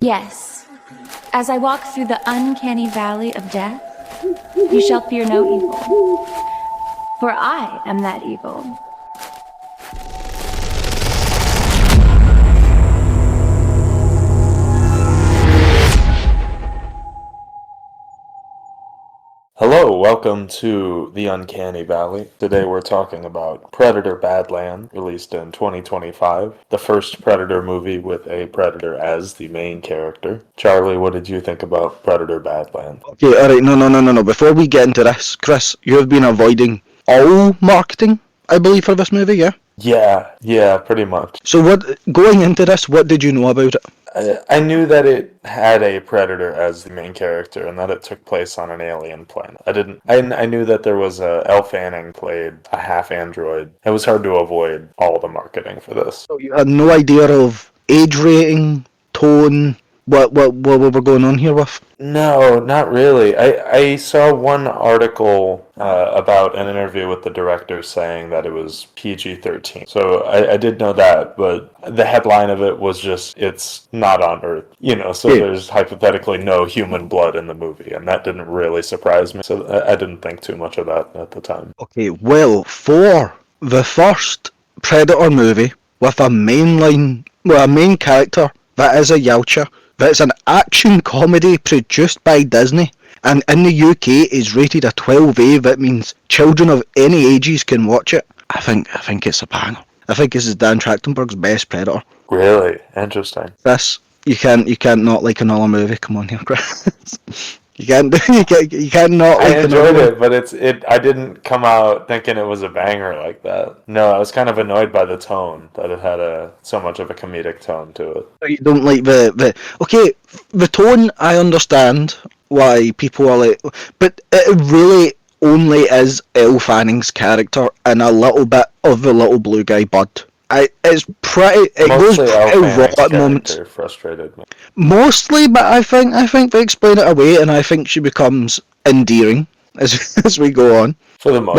Yes, as I walk through the uncanny valley of death, you shall fear no evil, for I am that evil. Hello, welcome to the Uncanny Valley. Today we're talking about Predator Badlands, released in 2025, the first Predator movie with a Predator as the main character. Charlie, what did you think about Predator Badlands? Okay, alright, no. Before we get into this, Chris, you have been avoiding all marketing, I believe, for this movie, yeah? Yeah, pretty much. So going into this, what did you know about it? I knew that it had a Predator as the main character and that it took place on an alien planet. I knew that there was Elle Fanning played a half android. It was hard to avoid all the marketing for this. So you had no idea of age rating, tone, what we're going on here with? No, not really. I saw one article about an interview with the director saying that it was PG-13. So I did know that, but the headline of it was just, it's not on Earth. So there's hypothetically no human blood in the movie, and that didn't really surprise me. So I didn't think too much of that at the time. Okay, well, for the first Predator movie with a main character that is a Yautja, that's an action comedy produced by Disney, and in the UK is rated a 12A. That means children of any ages can watch it. I think it's a banger. I think this is Dan Trachtenberg's best Predator. Really? Interesting. This you can't not like another movie. Come on here, Chris. You can't not like I enjoyed it, but I didn't come out thinking it was a banger like that. No, I was kind of annoyed by the tone, that it had so much of a comedic tone to it. You don't like the tone. I understand why people are like, but it really only is Elle Fanning's character and a little bit of the little blue guy Bud. It goes pretty raw at moments. Frustrated me. Mostly, but I think they explain it away, and I think she becomes endearing as we go on. For the most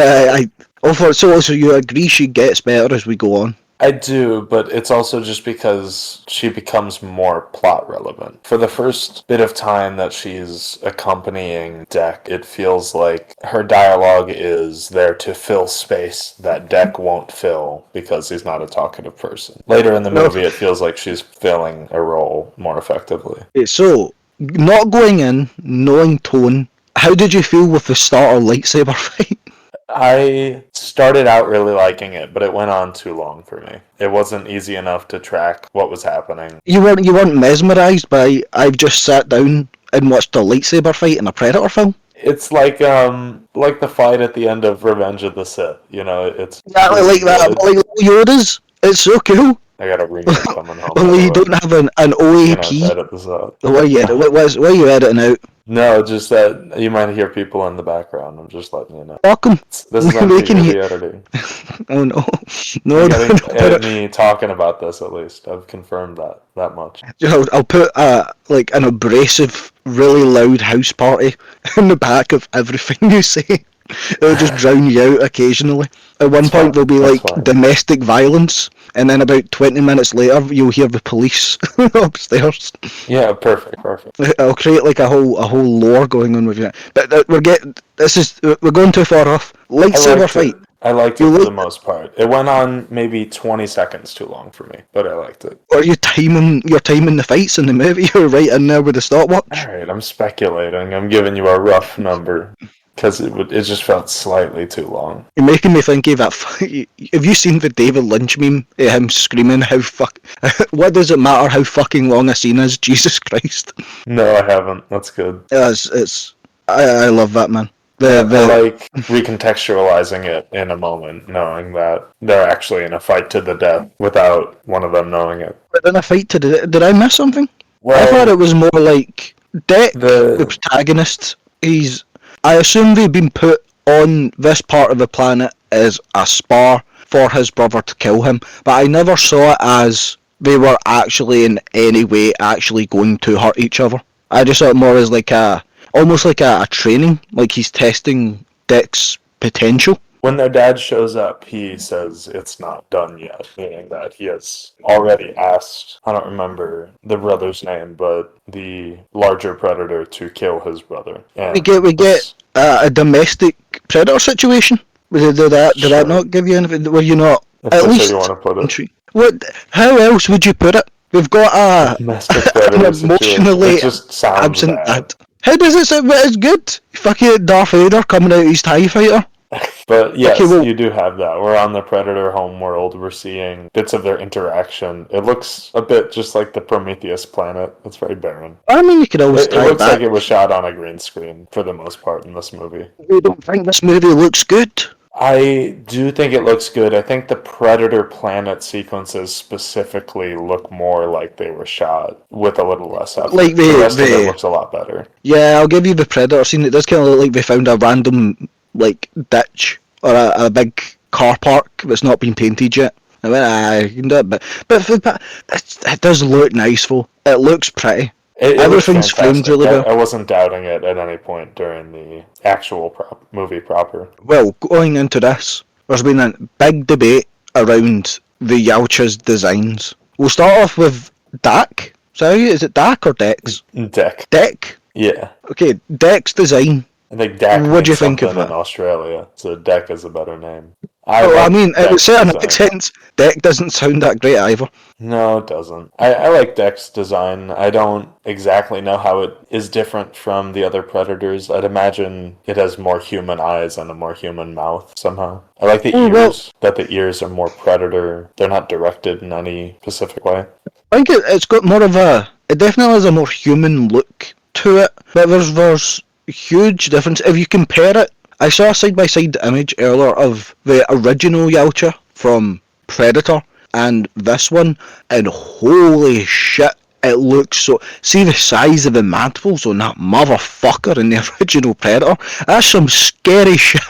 part. So you agree she gets better as we go on? I do, but it's also just because she becomes more plot relevant. For the first bit of time that she's accompanying Deck, it feels like her dialogue is there to fill space that Deck won't fill because he's not a talkative person. Later in the movie, it feels like she's filling a role more effectively. So, not going in, knowing tone, how did you feel with the starter lightsaber fight? I started out really liking it, but it went on too long for me. It wasn't easy enough to track what was happening. You weren't mesmerised by I've just sat down and watched a lightsaber fight in a Predator film? It's like the fight at the end of Revenge of the Sith. It's exactly like that. Like Yoda's. It's so cool. I got a remake coming home. Only you don't have an OAP. Edit this out. What are you editing out? No, just that you might hear people in the background. I'm just letting you know. Welcome. This is on TV editing. Oh no. No. Edit me talking about this at least. I've confirmed that much. I'll put an abrasive, really loud house party in the back of everything you say. It'll just drown you out occasionally. At one point there'll be domestic violence, and then about 20 minutes later you'll hear the police upstairs. Yeah, perfect. I'll create like a whole lore going on with you. But we're going too far off. Lightsaber fight. I liked it for the most part. It went on maybe 20 seconds too long for me, but I liked it. Are you timing the fights in the movie? You're right in there with the stopwatch. Alright, I'm speculating. I'm giving you a rough number. Because it just felt slightly too long. You're making me think of that. Have you seen the David Lynch meme? Him screaming, what does it matter how fucking long a scene is? Jesus Christ. No, I haven't. That's good. I love that, man. I like recontextualizing it in a moment, knowing that they're actually in a fight to the death without one of them knowing it. But in a fight to the death, did I miss something? Well, I thought it was more like Deck, the protagonist. I assume they've been put on this part of the planet as a spar for his brother to kill him, but I never saw it as they were actually in any way actually going to hurt each other. I just saw it more as almost like a training, like he's testing Deck's potential. When their dad shows up, he says it's not done yet, meaning that he has already asked, I don't remember the brother's name, but the larger predator to kill his brother. And We get a domestic predator situation. Did that Sure. not give you anything? Were you not If at that's least how you want to put it. intrigued? What? How else would you put it? We've got Domestic an predator situation. emotionally It just sounds absent bad. dad. How does it sound? But it's good. Fucking Darth Vader coming out of his TIE fighter. But yes, Okay, well- you do have that. We're on the Predator homeworld. We're seeing bits of their interaction. It looks a bit just like the Prometheus planet. It's very barren. I mean, you could always It tie looks back. like it was shot on a green screen for the most part in this movie. You don't think this movie looks good? I do think it looks good. I think the Predator planet sequences specifically look more like they were shot with a little less effort. Like the rest of it looks a lot better. Yeah, I'll give you the Predator scene. It does kind of look like they found a random like ditch or a big car park that's not been painted yet. I went, you can do it, but it does look nice, though. It looks pretty. It Everything's looks framed fantastic. really well. I wasn't doubting it at any point during the actual movie proper. Well, going into this, there's been a big debate around the Yautja's designs. We'll start off with Dak. So is it Dak or Dex? Deck. Deck. Yeah. Okay, Deck's design. I think Dak What do you means think of something in that? Australia, so Deck is a better name. Well, I like mean, it Deck's certainly design. makes sense. Deck doesn't sound that great either. No, it doesn't. I like Deck's design. I don't exactly know how it is different from the other Predators. I'd imagine it has more human eyes and a more human mouth somehow. I like the Oh, well- ears, that the ears are more Predator. They're not directed in any specific way. I think it's got more of it definitely has a more human look to it, but there's huge difference. If you compare it, I saw a side-by-side image earlier of the original Yautja from Predator and this one, and holy shit, it looks so... See the size of the mandibles on that motherfucker in the original Predator? That's some scary shit.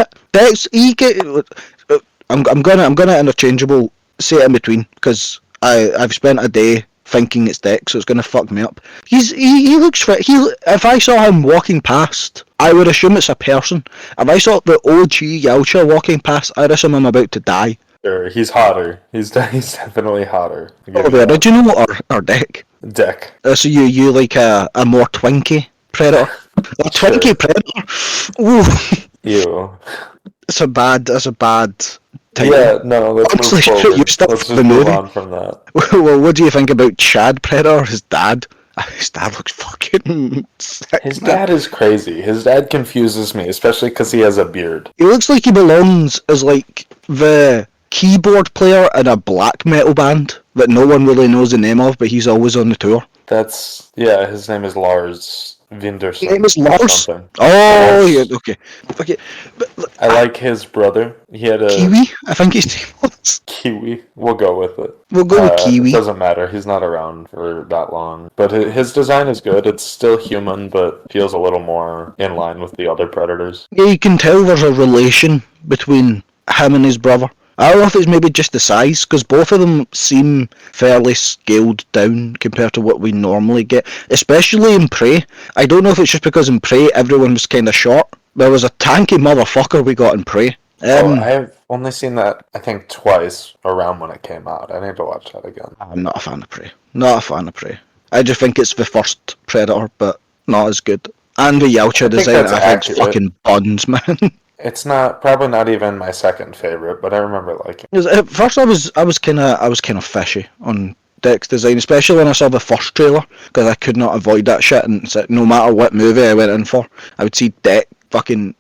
I'm gonna interchangeable say it in between, because I've spent a day thinking it's Dex, so it's gonna fuck me up. He looks if I saw him walking past, I would assume it's a person. If I saw the OG Yautja walking past, I'd assume I'm about to die. Sure, he's hotter. He's definitely hotter. Oh, the original or Deck? Deck. So you like a more twinky Predator? A Sure. twinky Predator? Ooh, Ew. that's a bad title. Yeah, no, let's Honestly, move shit, forward. you stuck Let's for just the move movie. on from that. Well, what do you think about Chad Predator, his dad? His dad looks fucking sick. His man. dad is crazy. His dad confuses me, especially because he has a beard. He looks like he belongs as like the keyboard player in a black metal band that no one really knows the name of, but he's always on the tour. Yeah, his name is Lars Vinderson. His name is or Lars? something. Oh, Lars. yeah, okay. But look, I like his brother. He had a Kiwi, I think his name was. Kiwi. We'll go with it. We'll go with Kiwi. It doesn't matter. He's not around for that long. But his design is good. It's still human, but feels a little more in line with the other Predators. Yeah, you can tell there's a relation between him and his brother. I don't know if it's maybe just the size, because both of them seem fairly scaled down compared to what we normally get, especially in Prey. I don't know if it's just because in Prey everyone was kind of short. There was a tanky motherfucker we got in Prey. I've only seen that, I think, twice around when it came out. I need to watch that again. I'm not a fan of Prey. Not a fan of Prey. I just think it's the first Predator, but not as good. And the Yautja design, that's I think's accurate. fucking buns, man. It's probably not even my second favorite, but I remember liking it. 'Cause at first I was kind of fishy on Deck's design, especially when I saw the first trailer, because I could not avoid that shit, and so no matter what movie I went in for, I would see Deck fucking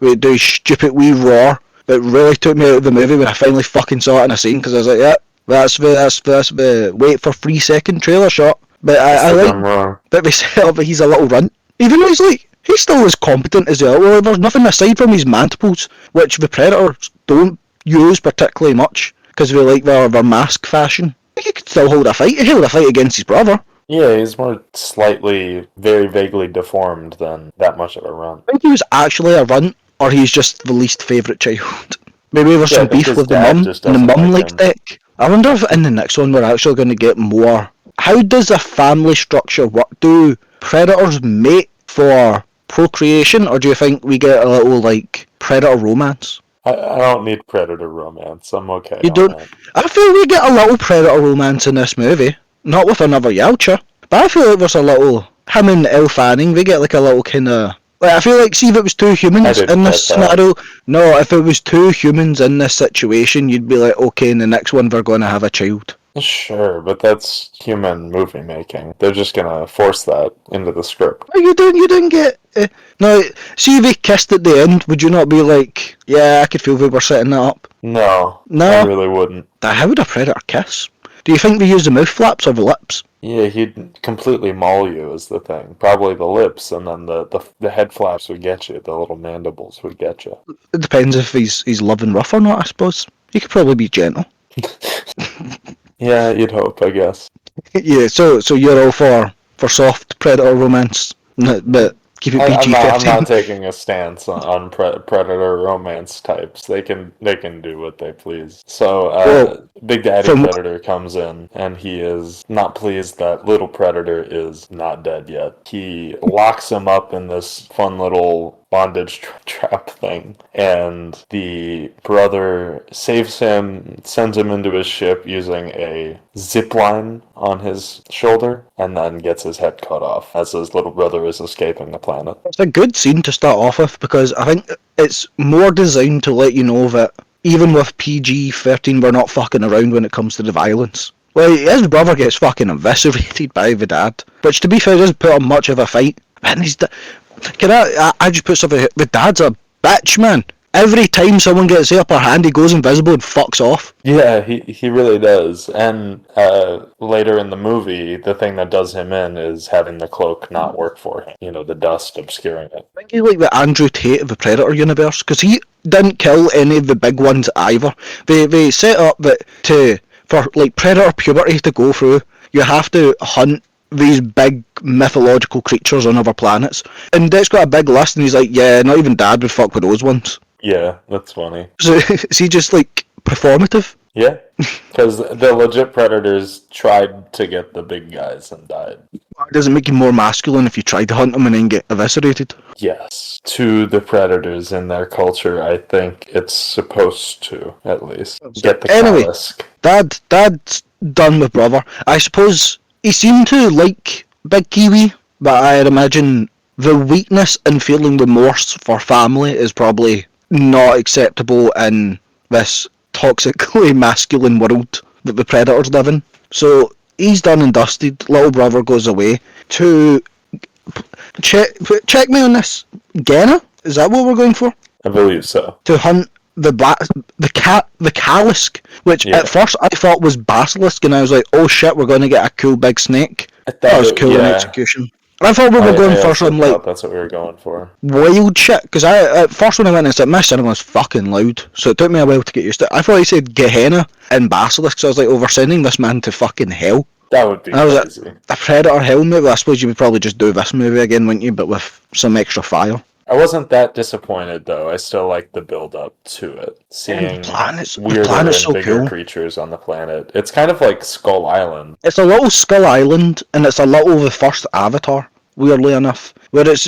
do his stupid wee roar. That really took me out of the movie when I finally fucking saw it in a scene, because I was like, yeah, that's the wait for 3 second trailer shot. But I like wrong. that they set up that he's a little runt, even though he's still as competent as well. Well, there's nothing aside from his mandibles, which the Predators don't use particularly much, because they like their mask fashion. He could still hold a fight. He held a fight against his brother. Yeah, he's more slightly, very vaguely deformed than that much of a runt. I think he was actually a runt, or he's just the least favourite child. Maybe there's Yeah, I some think beef his with the dad mum, just and the doesn't mum like likes him. Deck. I wonder if in the next one we're actually going to get more. How does a family structure work? Do predators mate for procreation, or do you think we get a little, like, predator romance? I don't need Predator romance. I'm okay You on don't. that. I feel we get a little Predator romance in this movie. Not with another Yautja, but I feel like there's a little him and Elle Fanning. We get like a little kind of. Like, I feel like, see if it was two I humans didn't in this get that. scenario. No, if it was two humans in this situation, you'd be like, okay, in the next one they're going to have a child. Sure, but that's human movie making. They're just gonna force that into the script. Oh, you didn't get. No, see if they kissed at the end, would you not be like, yeah, I could feel we were setting that up? No, No. I really wouldn't. How would a predator kiss? Do you think they use the mouth flaps or the lips? Yeah, he'd completely maul you is the thing. Probably the lips, and then the head flaps would get you. The little mandibles would get you. It depends if he's loving rough or not, I suppose. He could probably be gentle. Yeah, you'd hope, I guess. Yeah, so you're all for soft predator romance, but keep it I'm PG-13. not taking a stance on Predator romance types. They can do what they please. So, Well, Big Daddy from- Predator comes in, and he is not pleased that little Predator is not dead yet. He locks him up in this fun little bondage trap thing, and the brother saves him, sends him into his ship using a zip line on his shoulder, and then gets his head cut off as his little brother is escaping the planet. It's a good scene to start off with because I think it's more designed to let you know that even with PG-13 we're not fucking around when it comes to the violence. Like, his brother gets fucking eviscerated by the dad, which to be fair doesn't put up much of a fight. Man, I just put something here. The dad's a bitch, man. Every time someone gets the upper hand, he goes invisible and fucks off. Yeah, he really does. And later in the movie, the thing that does him in is having the cloak not work for him. You know, the dust obscuring it. I think he's like the Andrew Tate of the Predator universe, because he didn't kill any of the big ones either. They set up that for like Predator puberty to go through, you have to hunt these big mythological creatures on other planets. And Deck's got a big list, and he's like, yeah, not even Dad would fuck with those ones. Yeah, that's funny. So is he just like performative? Yeah, because the legit Predators tried to get the big guys and died. Does it make you more masculine if you try to hunt them and then get eviscerated? Yes, to the Predators in their culture, I think it's supposed to, at least, get the Anyway. Kalisk. Dad's done with brother. I suppose he seemed to like Big Kiwi, but I'd imagine the weakness in feeling remorse for family is probably not acceptable in this toxically masculine world that the Predators live in. So he's done and dusted. Little brother goes away to check me on this. Genna? Is that what we're going for? I believe so. To hunt the Kalisk, which Yeah. at first I thought was basilisk, and I was like, oh shit, we're going to get a cool big snake. I thought That was it- cool in yeah. execution. I thought we were going I for also some thought like that's what we were going for. wild shit, because at first when I went and said my cinema was fucking loud, so it took me a while to get used to it. I thought he said Gehenna and basilisk, so I was like, oh, we're sending this man to fucking hell. That would be And I was like, crazy. a Predator hell movie? Well, I suppose you would probably just do this movie again, wouldn't you, but with some extra fire. I wasn't that disappointed though. I still like the build up to it. Seeing the planet's weirder and so bigger cool. creatures on the planet. It's kind of like Skull Island. It's a little Skull Island, and it's a little the first Avatar, weirdly enough. Where It's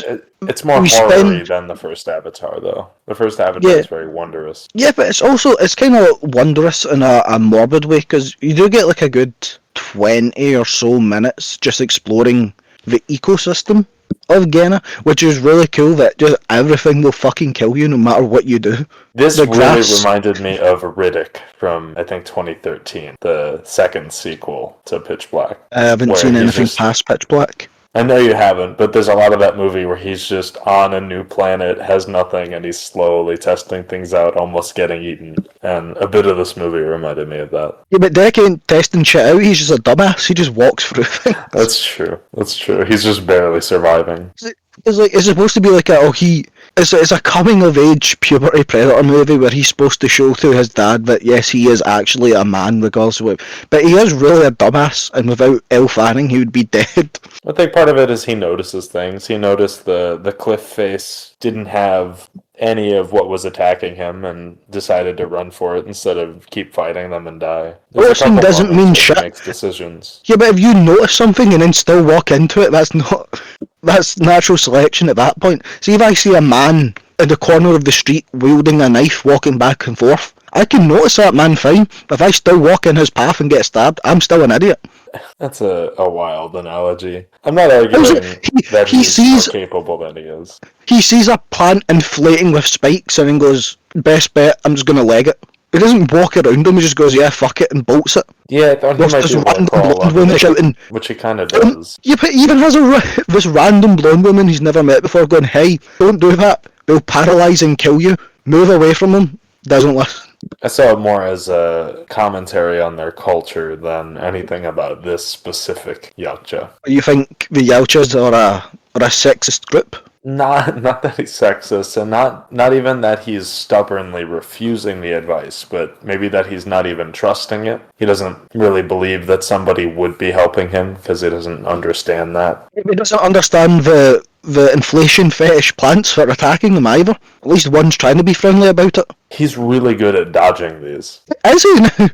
more We horror-y spend- than the first Avatar though. The first Avatar Yeah. is very wondrous. yeah, but it's kind of wondrous in a morbid way, because you do get like a good 20 or so minutes just exploring the ecosystem of Genna, which is really cool that just everything will fucking kill you no matter what you do. This The really grass- reminded me of Riddick from, I think, 2013, the second sequel to Pitch Black. I haven't Where seen he's anything just- past Pitch Black. I know you haven't, but there's a lot of that movie where he's just on a new planet, has nothing, and he's slowly testing things out, almost getting eaten. And a bit of this movie reminded me of that. Yeah, but Deck ain't testing shit out, he's just a dumbass, he just walks through things. That's true. That's true. He's just barely surviving. It's supposed to be like it's a coming of age puberty Predator movie where he's supposed to show to his dad that yes, he is actually a man regardless of what, but he is really a dumbass, and without Elle Fanning he would be dead. I think part of it is he notices things. He noticed the cliff face didn't have any of what was attacking him and decided to run for it instead of keep fighting them and die. There's a Noticing couple doesn't moments mean where he shit. makes decisions. Yeah, but if you notice something and then still walk into it, that's natural selection at that point. See, if I see a man in the corner of the street wielding a knife walking back and forth. I can notice that man fine. If I still walk in his path and get stabbed, I'm still an idiot. That's a wild analogy. I'm not arguing that he's more capable than he is. He sees a plant inflating with spikes and then goes, best bet, I'm just going to leg it. He doesn't walk around him, he just goes, yeah, fuck it, and bolts it. Yeah, I thought he might be able to crawl up it, shouting, which he kind of does. Yeah, but he even has this random blonde woman he's never met before going, hey, don't do that. They'll paralyse and kill you. Move away from them. Doesn't listen. I saw it more as a commentary on their culture than anything about this specific Yautja. You think the Yautjas are a sexist group? Not that he's sexist, and not even that he's stubbornly refusing the advice, but maybe that he's not even trusting it. He doesn't really believe that somebody would be helping him because he doesn't understand that. He doesn't understand the inflation fetish plants that are attacking him either. At least one's trying to be friendly about it. He's really good at dodging these. Is he now?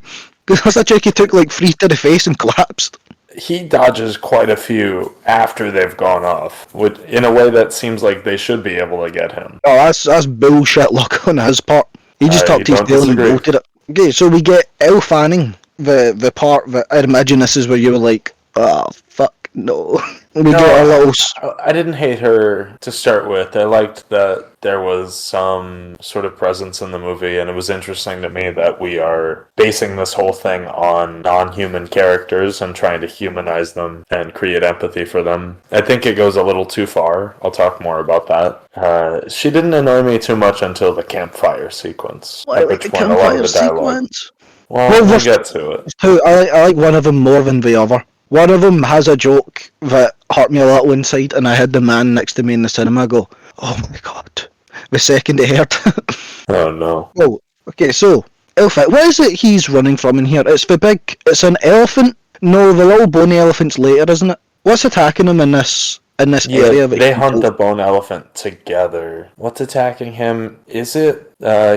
Because that's a chick he took like 3 to the face and collapsed. He dodges quite a few after they've gone off, which, in a way that seems like they should be able to get him. Oh, that's bullshit luck on his part. He just tucked his tail and bolted it. Okay, so we get Elle Fanning, the part that I'd imagine this is where you were like, oh, fuck, no. I didn't hate her to start with. I liked that there was some sort of presence in the movie, and it was interesting to me that we are basing this whole thing on non-human characters and trying to humanize them and create empathy for them. I think it goes a little too far. I'll talk more about that. She didn't annoy me too much until the campfire sequence. Well, I like the campfire sequence. Well, we'll get to it. I like one of them more than the other. One of them has a joke that hurt me a little inside, and I had the man next to me in the cinema go, oh my god. The second it heard. Oh no. Oh, okay, so, elephant. What is it he's running from in here? It's an elephant? No, the little bony elephant's later, isn't it? What's attacking him in this area? They hunt the bone elephant together. What's attacking him? Is it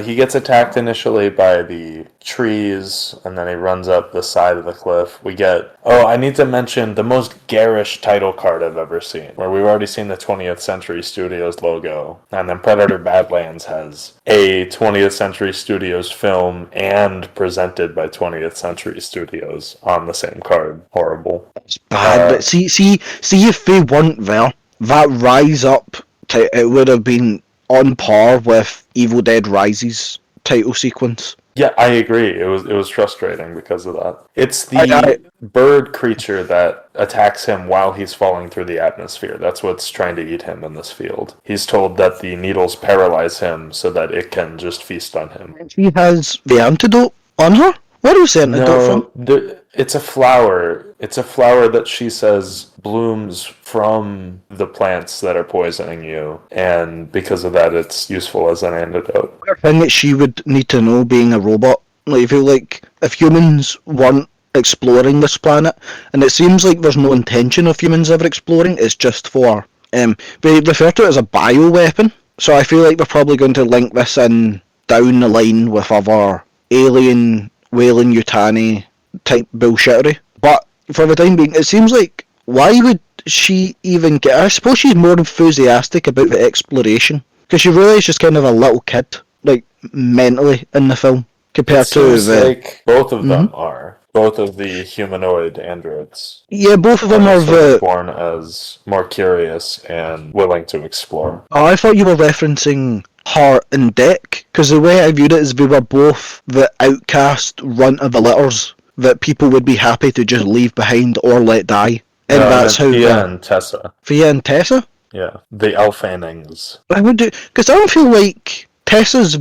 he gets attacked initially by the trees, and then he runs up the side of the cliff. I need to mention the most garish title card I've ever seen, where we've already seen the 20th Century Studios logo, and then Predator Badlands has a 20th Century Studios film and presented by 20th Century Studios on the same card. Horrible. It's bad, but see if they weren't there, that Rise Up, it would have been on par with Evil Dead Rise's title sequence. Yeah, I agree. It was frustrating because of that. It's the bird creature that attacks him while he's falling through the atmosphere. That's what's trying to eat him in this field. He's told that the needles paralyze him so that it can just feast on him. She has the antidote on her? Where was the antidote from? It's a flower. It's a flower that she says blooms from the plants that are poisoning you, and because of that, it's useful as an antidote. The thing that she would need to know, being a robot, like, I feel like if humans weren't exploring this planet, and it seems like there's no intention of humans ever exploring, it's just for they refer to it as a bioweapon. So I feel like they're probably going to link this in down the line with other alien Weyland Yutani type bullshittery. But for the time being, it seems like, why would she even get... I suppose she's more enthusiastic about the exploration, because she really is just kind of a little kid, like, mentally, in the film, compared to the... like both of them are. Both of the humanoid androids. Yeah, both of them are born as more curious and willing to explore. Oh, I thought you were referencing her and Deck, because the way I viewed it is they were both the outcast runt of the litters that people would be happy to just leave behind or let die. And that's how... Fia and Tessa. Fia and Tessa? Yeah, the Elle Fannings. I would do... Because I don't feel like Tessa's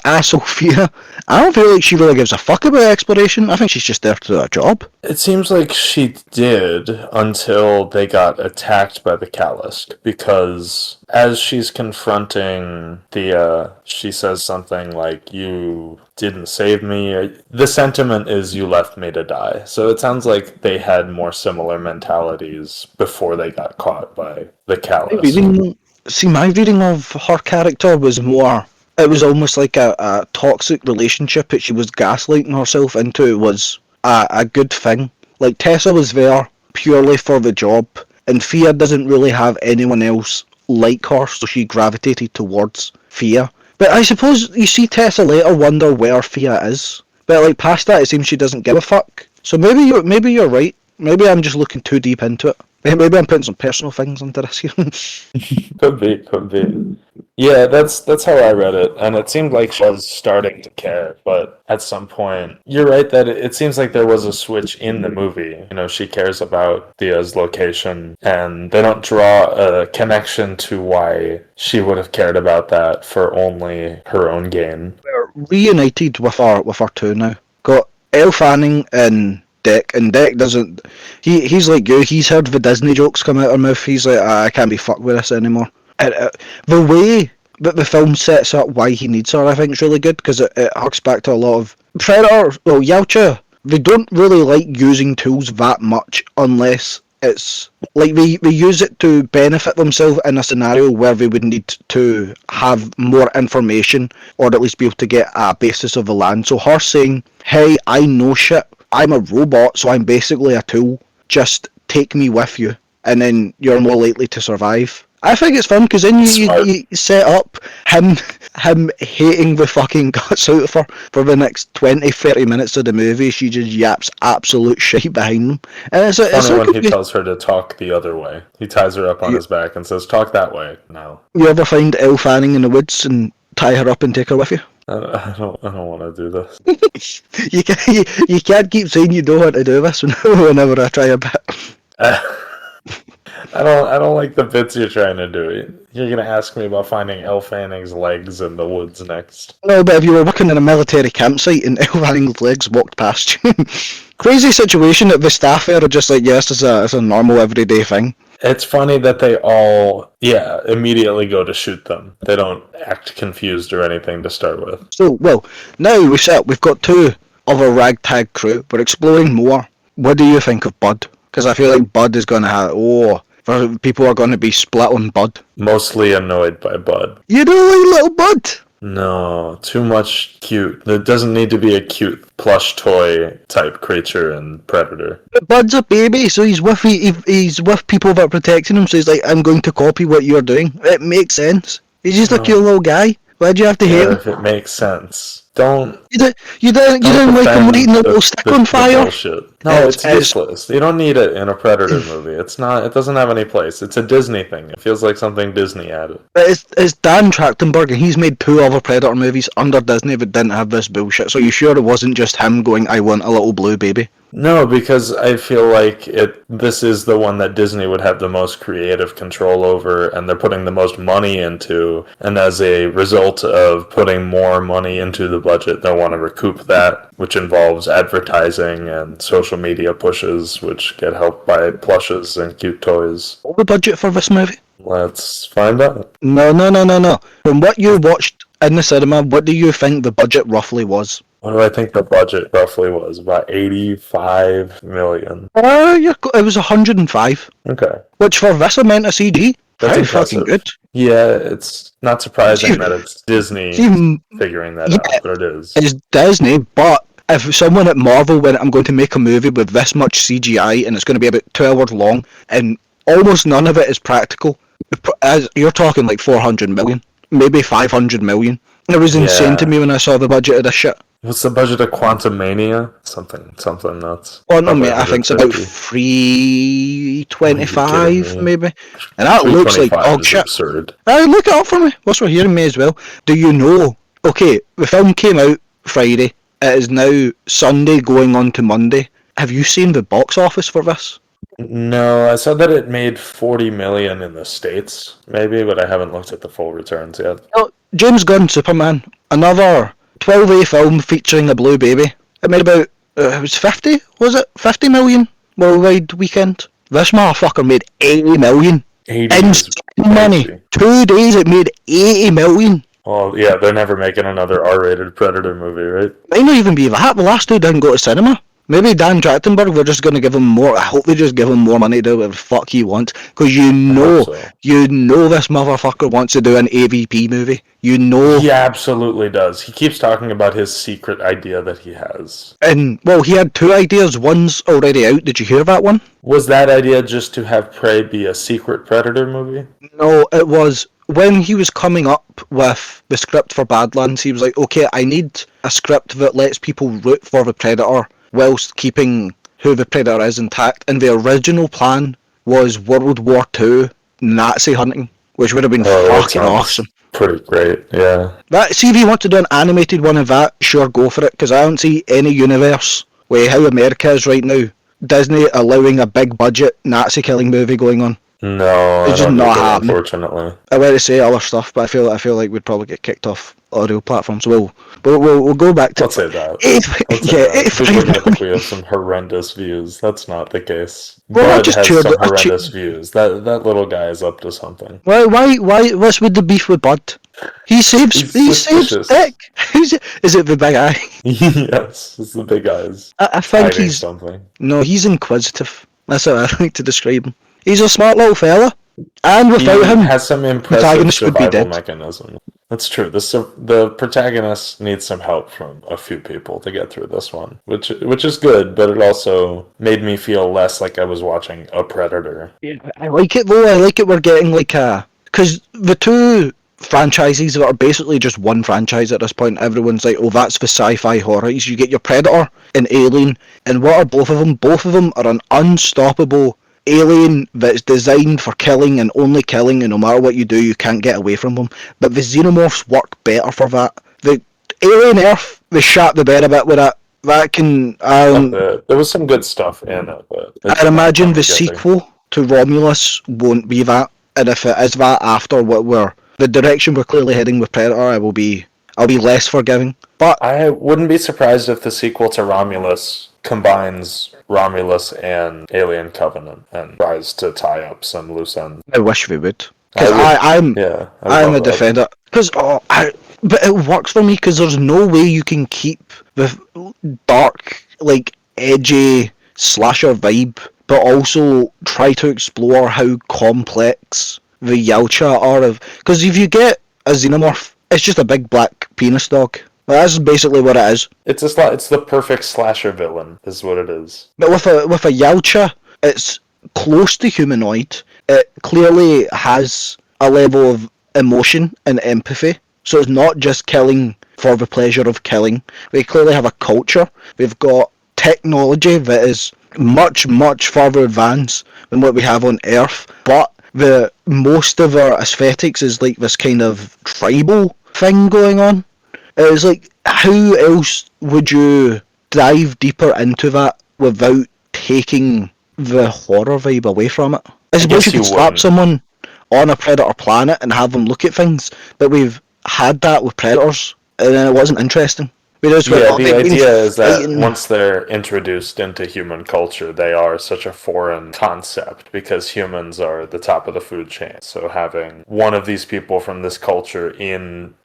asshole Fia. I don't feel like she really gives a fuck about exploration. I think she's just there to do a job. It seems like she did until they got attacked by the Callisk, because as she's confronting Thea, she says something like, you didn't save me. The sentiment is, you left me to die. So it sounds like they had more similar mentalities before they got caught by the Callisk. My reading of her character was more... It was almost like a toxic relationship that she was gaslighting herself into. It was a good thing. Like, Tessa was there purely for the job, and Fia doesn't really have anyone else like her, so she gravitated towards Fia. But I suppose you see Tessa later wonder where Fia is. But like past that, it seems she doesn't give a fuck. So maybe you're right. Maybe I'm just looking too deep into it. Maybe I'm putting some personal things into this here. Could be. Yeah, that's how I read it, and it seemed like she was starting to care, but at some point, you're right that it seems like there was a switch in the movie. You know, she cares about Thea's location, and they don't draw a connection to why she would have cared about that for only her own gain. We're reunited with our two now. Got Elle Fanning and Deck doesn't. He's like you. He's heard the Disney jokes come out her mouth. He's like, I can't be fucked with this anymore. The way that the film sets up why he needs her, I think, is really good because it harks back to a lot of Predator. Well, Yautja, they don't really like using tools that much unless it's like they use it to benefit themselves in a scenario where they would need to have more information or at least be able to get a basis of the land. So her saying, hey, I know shit, I'm a robot, so I'm basically a tool, just take me with you and then you're more likely to survive. I think it's fun because then you set up him hating the fucking guts out of her for the next 20-30 minutes of the movie. She just yaps absolute shit behind him. And it's funny when he tells her to talk the other way. He ties her up on his back and says, talk that way now. You ever find Elle Fanning in the woods and tie her up and take her with you? I don't want to do this. You can't keep saying you don't want to do this whenever I try a bit. I don't like the bits you're trying to do. You're gonna ask me about finding Elle Fanning's legs in the woods next. No, but if you were working in a military campsite and Elle Fanning's legs walked past you, crazy situation that the staff there are just like, yes, it's a normal everyday thing. It's funny that they all, immediately go to shoot them. They don't act confused or anything to start with. So, well, now we've got two of a ragtag crew. We're exploring more. What do you think of Bud? Because I feel like Bud is going to have, people are going to be split on Bud. Mostly annoyed by Bud. You don't like little Bud? No, too much cute. There doesn't need to be a cute plush toy type creature in Predator. But Bud's a baby, so he's with people that are protecting him, so he's like, I'm going to copy what you're doing. It makes sense. He's just a cute little guy. Why'd you have to hate him? If it makes sense. Don't you don't like him lighting a little stick on fire? No, it's useless. You don't need it in a Predator movie. It's not. It doesn't have any place. It's a Disney thing. It feels like something Disney added. But it's Dan Trachtenberg, and he's made 2 other Predator movies under Disney that didn't have this bullshit. So you sure it wasn't just him going, I want a little blue baby? No, because I feel like this is the one that Disney would have the most creative control over, and they're putting the most money into, and as a result of putting more money into the budget, they want to recoup that, which involves advertising and social media pushes, which get helped by plushes and cute toys. What was the budget for this movie? Let's find out. No. From what you watched in the cinema, what do you think the budget roughly was? What do I think the budget roughly was? About 85 million. It was 105. Okay. Which for this amount of CG, that's pretty fucking good. Yeah, it's not surprising that it's Disney figuring that out, but it is. It's Disney, but if someone at Marvel went, I'm going to make a movie with this much CGI and it's going to be about 2 hours long and almost none of it is practical, you're talking like 400 million, maybe 500 million. It was insane to me when I saw the budget of this shit. What's the budget of Quantumania? Something nuts. Oh no, mate, I think it's about 325, maybe. And that looks like dog shit. Absurd. Look it up for me. Whilst we're hearing me as well. Do you know? Okay, the film came out Friday. It is now Sunday, going on to Monday. Have you seen the box office for this? No, I saw that it made 40 million in the States, maybe, but I haven't looked at the full returns yet. Oh, James Gunn, Superman, another 12A film featuring a blue baby. It made about, it was 50, was it? 50 million worldwide weekend. This motherfucker made 80 million. 80 insane money. 2 days it made 80 million. Well, yeah, they're never making another R-rated Predator movie, right? Might not even be that. The last 2 didn't go to cinema. Maybe Dan Trachtenberg, we're just going to give him more. I hope they just give him more money to do whatever the fuck he wants. Because you know this motherfucker wants to do an AVP movie. You know. He absolutely does. He keeps talking about his secret idea that he has. And, well, he had 2 ideas. One's already out. Did you hear that one? Was that idea just to have Prey be a secret Predator movie? No, it was... When he was coming up with the script for Badlands, he was like, okay, I need a script that lets people root for the Predator whilst keeping who the Predator is intact. And the original plan was World War II Nazi hunting, which would have been fucking awesome. Pretty great, yeah. See, if you want to do an animated one of that, sure, go for it, because I don't see any universe where how America is right now, Disney allowing a big budget Nazi killing movie going on. No, it's just not happening. Unfortunately, I want to say other stuff, but I feel like we'd probably get kicked off audio platforms. So we'll go back to. Let's say that. We have some horrendous views. That's not the case. Bud has some horrendous views. That little guy is up to something. Why? What's with the beef with Bud? He saves Dick. Is it the big eye? Yes, it's the big eyes. I think he's something. No, he's inquisitive. That's how I like to describe him. He's a smart little fella, and without him, has some impressive survival mechanism. That's true. The protagonist needs some help from a few people to get through this one, which is good, but it also made me feel less like I was watching a Predator. Yeah, I like it though. I like it. We're getting because the 2 franchises that are basically just one franchise at this point. Everyone's like, oh, that's the sci-fi horrors. You get your Predator and Alien, and what are both of them? Both of them are an unstoppable alien that's designed for killing and only killing, and no matter what you do, you can't get away from them. But the xenomorphs work better for that. The Alien Earth, they shot the bed a bit with it. That can... there was some good stuff in it, but... I'd imagine the sequel to Romulus won't be that, and if it is that after the direction we're clearly heading with Predator, I'll be less forgiving. But I wouldn't be surprised if the sequel to Romulus combines Romulus and Alien Covenant and tries to tie up some loose ends. I wish we would, because I'm a defender. But it works for me because there's no way you can keep the dark, edgy slasher vibe, but also try to explore how complex the Yautja are. Because if you get a xenomorph, it's just a big black penis dog. That's basically what it is. It's the perfect slasher villain, is what it is. But with a Yautja, it's close to humanoid. It clearly has a level of emotion and empathy. So it's not just killing for the pleasure of killing. We clearly have a culture. We've got technology that is much, much further advanced than what we have on Earth. But the most of our aesthetics is like this kind of tribal thing going on. It's like, how else would you dive deeper into that without taking the horror vibe away from it? I suppose you could slap someone on a Predator planet and have them look at things, but we've had that with Predators, and then it wasn't interesting. The idea is that once they're introduced into human culture, they are such a foreign concept because humans are the top of the food chain. So having one of these people from this culture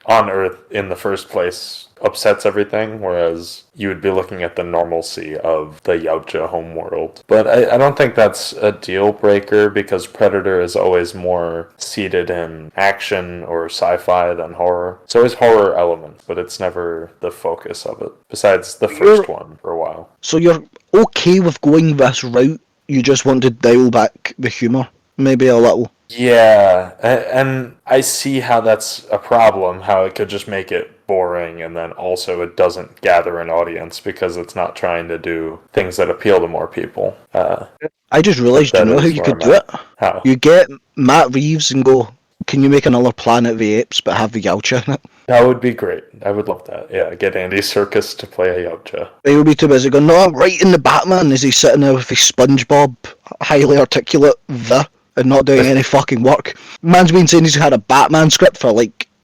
on Earth in the first place upsets everything, whereas you would be looking at the normalcy of the Yautja homeworld. But I don't think that's a deal breaker because Predator is always more seated in action or sci-fi than horror. It's always horror elements, but it's never the focus of it, besides the first one for a while. So you're okay with going this route, you just want to dial back the humour, maybe a little? Yeah, and I see how that's a problem, how it could just make it boring, and then also it doesn't gather an audience because it's not trying to do things that appeal to more people. I just realised, you know how you could do it? How? You get Matt Reeves and go, can you make another Planet of the Apes but have the Yautja in it? That would be great. I would love that. Yeah, get Andy Serkis to play a Yautja. They would be too busy going, no, I'm writing the Batman as he's sitting there with his SpongeBob, highly articulate and not doing any fucking work. Man's been saying he's had a Batman script for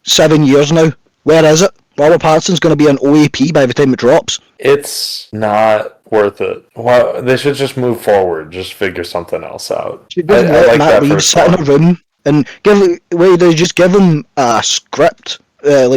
7 years now. Where is it? Robert Pattinson's going to be an OAP by the time it drops. It's not worth it. Well, they should just move forward. Just figure something else out. I like Matt Reeves sit in a room and just give him a script,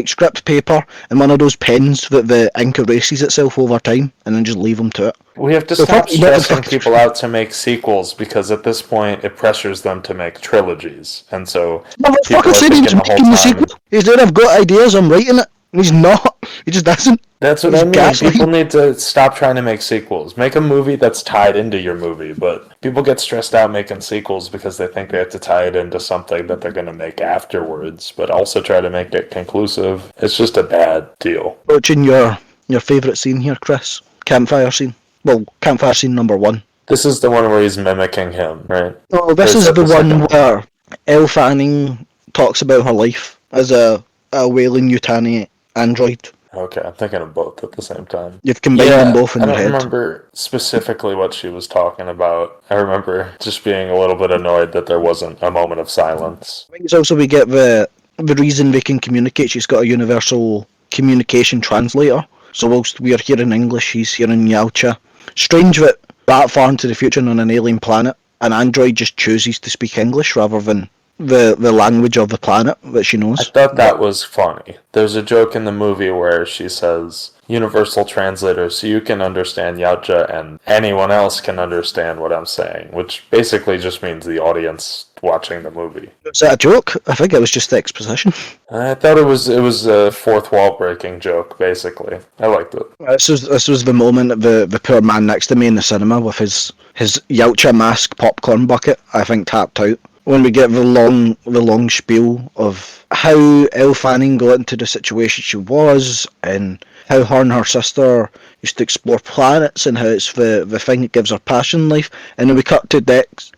script paper and one of those pens that the ink erases itself over time, and then just leave him to it. We have to They'll stop probably never stressing fucking- people out to make sequels because at this point it pressures them to make trilogies, and so people Motherfucker are said he was thinking the whole making the time. sequel. He said, I've got ideas, I'm writing it. And he's not. He just doesn't. That's what He's I mean. gaslighting. People need to stop trying to make sequels. Make a movie that's tied into your movie, but people get stressed out making sequels because they think they have to tie it into something that they're going to make afterwards, but also try to make it conclusive. It's just a bad deal. Watching your favourite scene here, Chris. Campfire scene. Well, campfire scene number 1. This is the one where he's mimicking him, right? No, this Or is that the second one where Elle Fanning talks about her life as a whaling Yutani android. Okay, I'm thinking of both at the same time. You've combined them both in I your don't head. remember specifically what she was talking about. I remember just being a little bit annoyed that there wasn't a moment of silence. I think it's also we get the reason they can communicate. She's got a universal communication translator. So whilst we are hearing English, he's hearing Yautja. Strange that far into the future on an alien planet, an android just chooses to speak English rather than the language of the planet that she I knows. thought that was funny. There's a joke in the movie where she says, universal translator, so you can understand Yautja and anyone else can understand what I'm saying, which basically just means the audience watching the movie. Is that a joke? I think it was just the exposition. I thought it was a fourth wall breaking joke, basically. I liked it. This was the moment the poor man next to me in the cinema with his Yautja mask popcorn bucket, I think, tapped out. When we get the long spiel of how Elle Fanning got into the situation she was, and how her and her sister used to explore planets, and how it's the thing that gives her passion in life, and then we cut to Dex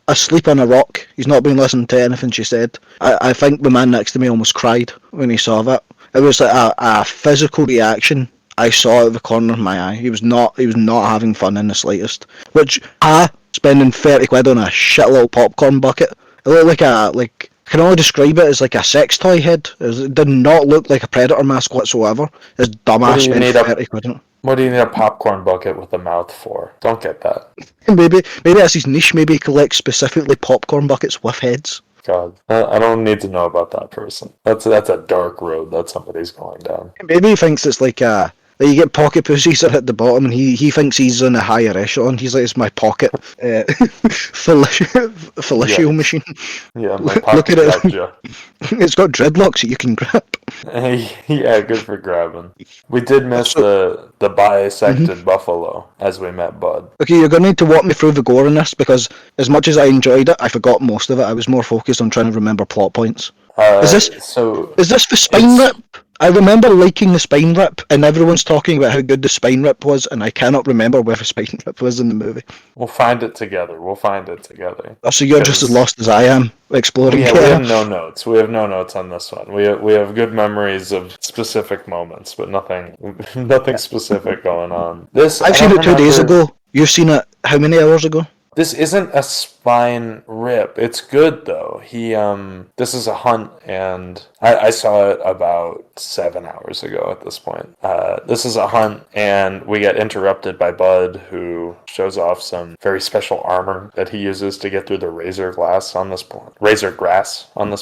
asleep on a rock. He's not been listening to anything she said. I think the man next to me almost cried when he saw that. It was like a physical reaction I saw out of the corner of my eye. He was not having fun in the slightest. Which spending 30 quid on a shit little popcorn bucket. It looked I can only describe it as like a sex toy head. It did not look like a Predator mask whatsoever. This dumbass spent 30 quid on it. What do you need a popcorn bucket with a mouth for? Don't get that. Maybe that's his niche. Maybe he collects specifically popcorn buckets with heads. God, I don't need to know about that person. That's a dark road that somebody's going down. Maybe he thinks it's like you get pocket pussies are at the bottom, and he thinks he's on a higher echelon. He's like, it's my pocket fellatio machine. Yeah, my Look pocket at it. gotcha. It's got dreadlocks that you can grab. Yeah, good for grabbing. We did miss the bisected buffalo as we met Bud. Okay, you're going to need to walk me through the gore in this, because as much as I enjoyed it, I forgot most of it. I was more focused on trying to remember plot points. Is this the spine rip? I remember liking the spine rip, and everyone's talking about how good the spine rip was, and I cannot remember where the spine rip was in the movie. We'll find it together. Oh, so you're just as lost as I am exploring. Yeah, we have no notes. We have no notes on this one. We have good memories of specific moments, but nothing specific going on. I've seen it 2 days ago. You've seen it how many hours ago? This isn't a spine rip. It's good though. This is a hunt, and I saw it about 7 hours ago at this point. This is a hunt, and we get interrupted by Bud, who shows off some very special armor that he uses to get through the razor grass on this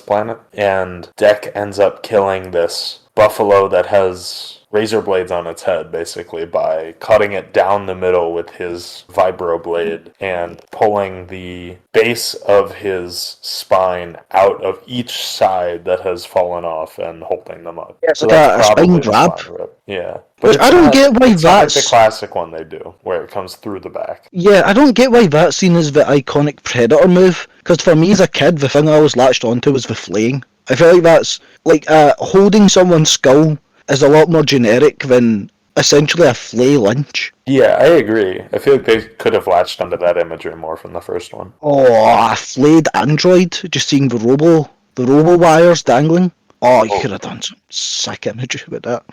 planet. And Deck ends up killing this buffalo that has razor blades on its head, basically, by cutting it down the middle with his vibro blade and pulling the base of his spine out of each side that has fallen off and holding them up. Yeah, so like that's a spine probably the grab. spine rip. Yeah. But I don't get why it's not like that's the classic one they do, where it comes through the back. Yeah, I don't get why that's seen as the iconic Predator move. Because for me as a kid, the thing I always latched onto was the flaying. I feel like that's like holding someone's skull is a lot more generic than essentially a flay lynch. Yeah, I agree. I feel like they could have latched onto that imagery more from the first one. Oh, a flayed android, just seeing the robo wires dangling. Oh, you could have done some sick imagery with that.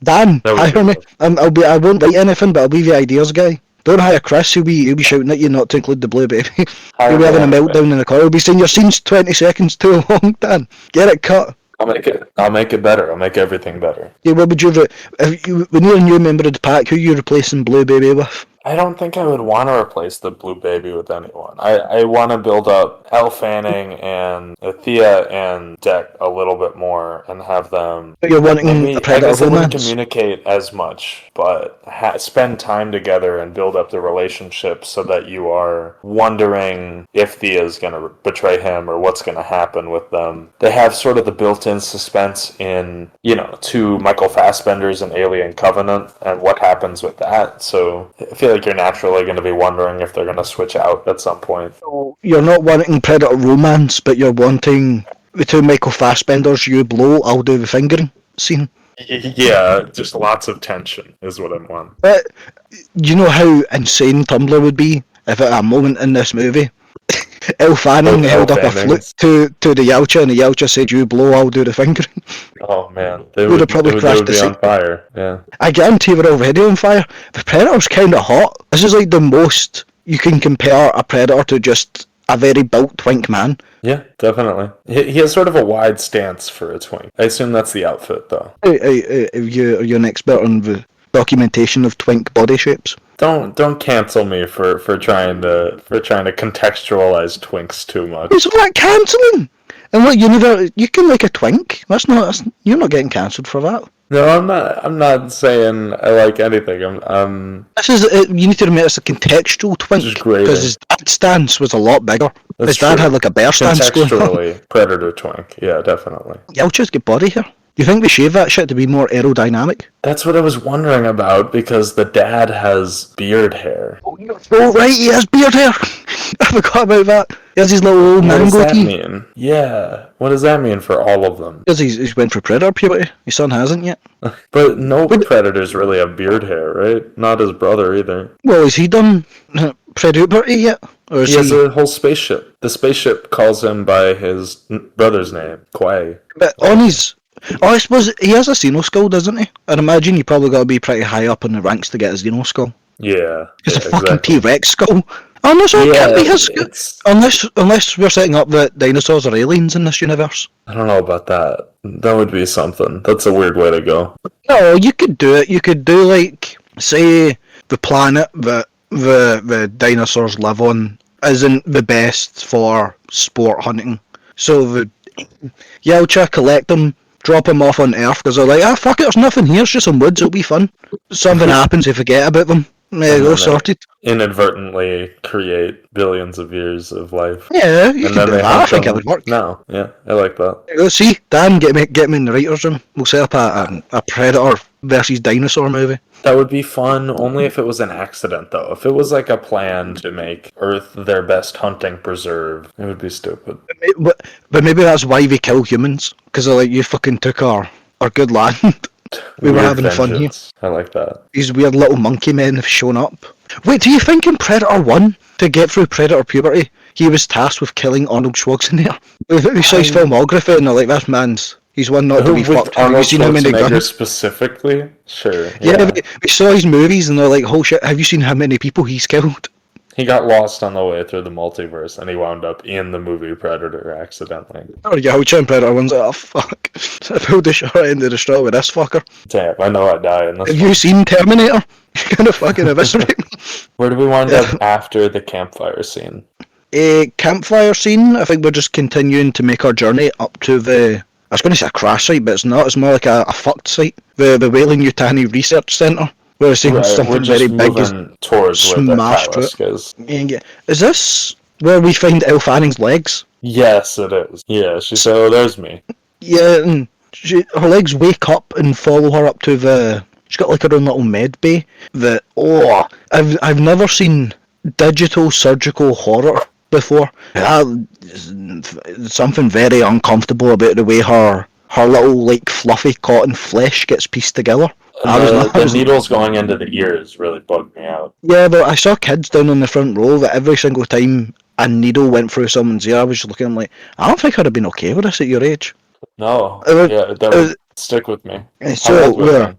Dan, hire me. I won't write anything, but I'll be the ideas guy. Don't hire Chris. He'll be shouting at you not to include the blue baby. He'll be having a meltdown in the car. He'll be saying your scene's 20 seconds too long, Dan. Get it cut. I'll make it better. I'll make everything better. Yeah, what would you if you when you're a new member of the pack, who are you replacing Blue Baby with? I don't think I would want to replace the blue baby with anyone. I want to build up Elle Fanning and Thea and Deck a little bit more and have them. But you're wanting a Maybe I Predator guess they wouldn't romance. communicate as much, but spend time together and build up the relationship so that you are wondering if Thea's going to betray him or what's going to happen with them. They have sort of the built-in suspense in, to Michael Fassbender's and Alien Covenant and what happens with that. So I feel like you're naturally going to be wondering if they're going to switch out at some point. So you're not wanting Predator romance, but you're wanting the two Michael Fassbenders, you blow, I'll do the fingering scene. Yeah, just lots of tension is what I want. But you know how insane Tumblr would be if at a moment in this movie Elle Fanning held up a flute to the Yautja and the Yautja said, you blow, I'll do the fingering. Oh man, they would have probably they crashed would the be scene. on fire. Yeah. I guarantee we're already on fire. The Predator's kind of hot. This is like the most you can compare a Predator to just a very built twink man. Yeah, definitely. He has sort of a wide stance for a twink. I assume that's the outfit, though. Are you an expert on the documentation of twink body shapes? Don't cancel me for trying to contextualize twinks too much. It's not cancelling. And what universe you can like a twink? You're not getting cancelled for that. No, I'm not saying I like anything. This is you need to admit it's a contextual twink because his dad stance was a lot bigger. That's his dad true. had like a bear stance going on. Contextually, predator twink. Yeah, definitely. Yautja's got body hair. You think they shave that shit to be more aerodynamic? That's what I was wondering about because the dad has beard hair. Oh right, he has beard hair. I forgot about that. He has his little old What does mango that teeth. mean? Yeah, what does that mean for all of them? Because he's went for predator puberty. His son hasn't yet. But no predators really have beard hair, right? Not his brother either. Well, has he done puberty yet? Or is He has a whole spaceship. The spaceship calls him by his brother's name, Quay. But on his... Oh, I suppose he has a Xeno skull, doesn't he? I'd imagine you probably got to be pretty high up in the ranks to get a Xeno skull. Yeah. It's a fucking exactly. T-Rex skull. Oh, no, so it can't be his skull. It's, Unless we're setting up that dinosaurs are aliens in this universe. I don't know about that. That would be something. That's a weird way to go. No, you could do it. You could do, like, say, the planet that the dinosaurs live on isn't the best for sport hunting. So the Yautja collect them, drop them off on Earth because they're like, fuck it, there's nothing here, it's just some woods, it'll be fun. Something happens, they forget about them. There you go, sorted. Inadvertently create billions of years of life. Yeah, you And can then do they that. I hunt think it them. would work. No, yeah, I like that. There you go. See, Dan, get me in the writer's room. We'll set up a Predator versus dinosaur movie. That would be fun, only if it was an accident, though. If it was like a plan to make Earth their best hunting preserve, it would be stupid. But maybe that's why they kill humans, because they're like, you fucking took our good land. We were having fun here. I like that. These weird little monkey men have shown up. Wait, do you think in Predator 1, to get through Predator puberty, he was tasked with killing Arnold Schwarzenegger? We saw his filmography and they're like, this man's, he's one not to be fucked. Have you seen how many guns? Specifically? Sure. Yeah, we saw his movies and they're like, oh shit, have you seen how many people he's killed? He got lost on the way through the multiverse and he wound up in the movie Predator accidentally. Oh, Yautja and Predator 1's like, oh fuck. I pulled the short end of the straw with this fucker. Damn, I know I die in this. Have you seen Terminator? You're gonna fucking eviscerate me. Where do we wind up after the campfire scene? A campfire scene, I think we're just continuing to make our journey up to the... I was going to say a crash site, but it's not. It's more like a fucked site. The Weyland-Yutani Research Centre. Where we're seeing something very big is towards where the smashed Kailask is. Yeah. Is this where we find Elle Fanning's legs? Yes, it is. Yeah, she said, oh, there's me. Yeah, and her legs wake up and follow her up to the... She's got like her own little med bay. I've never seen digital surgical horror before. Something very uncomfortable about the way her little like fluffy cotton flesh gets pieced together. The needles going into the ears really bugged me out. Yeah, but I saw kids down on the front row that every single time a needle went through someone's ear, I was just looking, I'm like, I don't think I'd have been okay with this at your age. No, that would stick with me. So we're,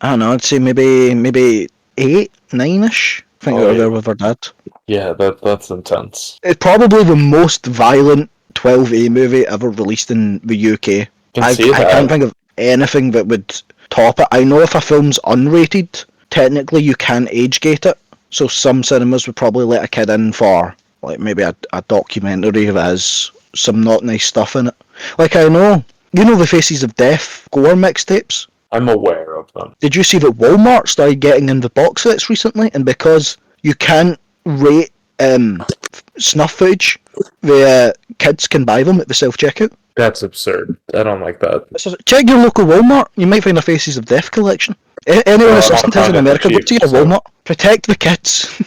I don't know, I'd say maybe 8, 9-ish. I think we were there with her dad. Yeah, that's intense. It's probably the most violent 12A movie ever released in the UK. I can't think of anything that would top it. I know if a film's unrated, technically you can age gate it, So some cinemas would probably let a kid in for like maybe a documentary that has some not nice stuff in it. Like I know, you know the Faces of Death gore mixtapes? I'm aware of them. Did you see that Walmart started getting in the box sets recently? And because you can't rate snuff footage, the kids can buy them at the self-checkout. That's absurd. I don't like that. So check your local Walmart. You might find a Faces of Death collection. Anyone listening to us in America, go to your Walmart. Protect the kids.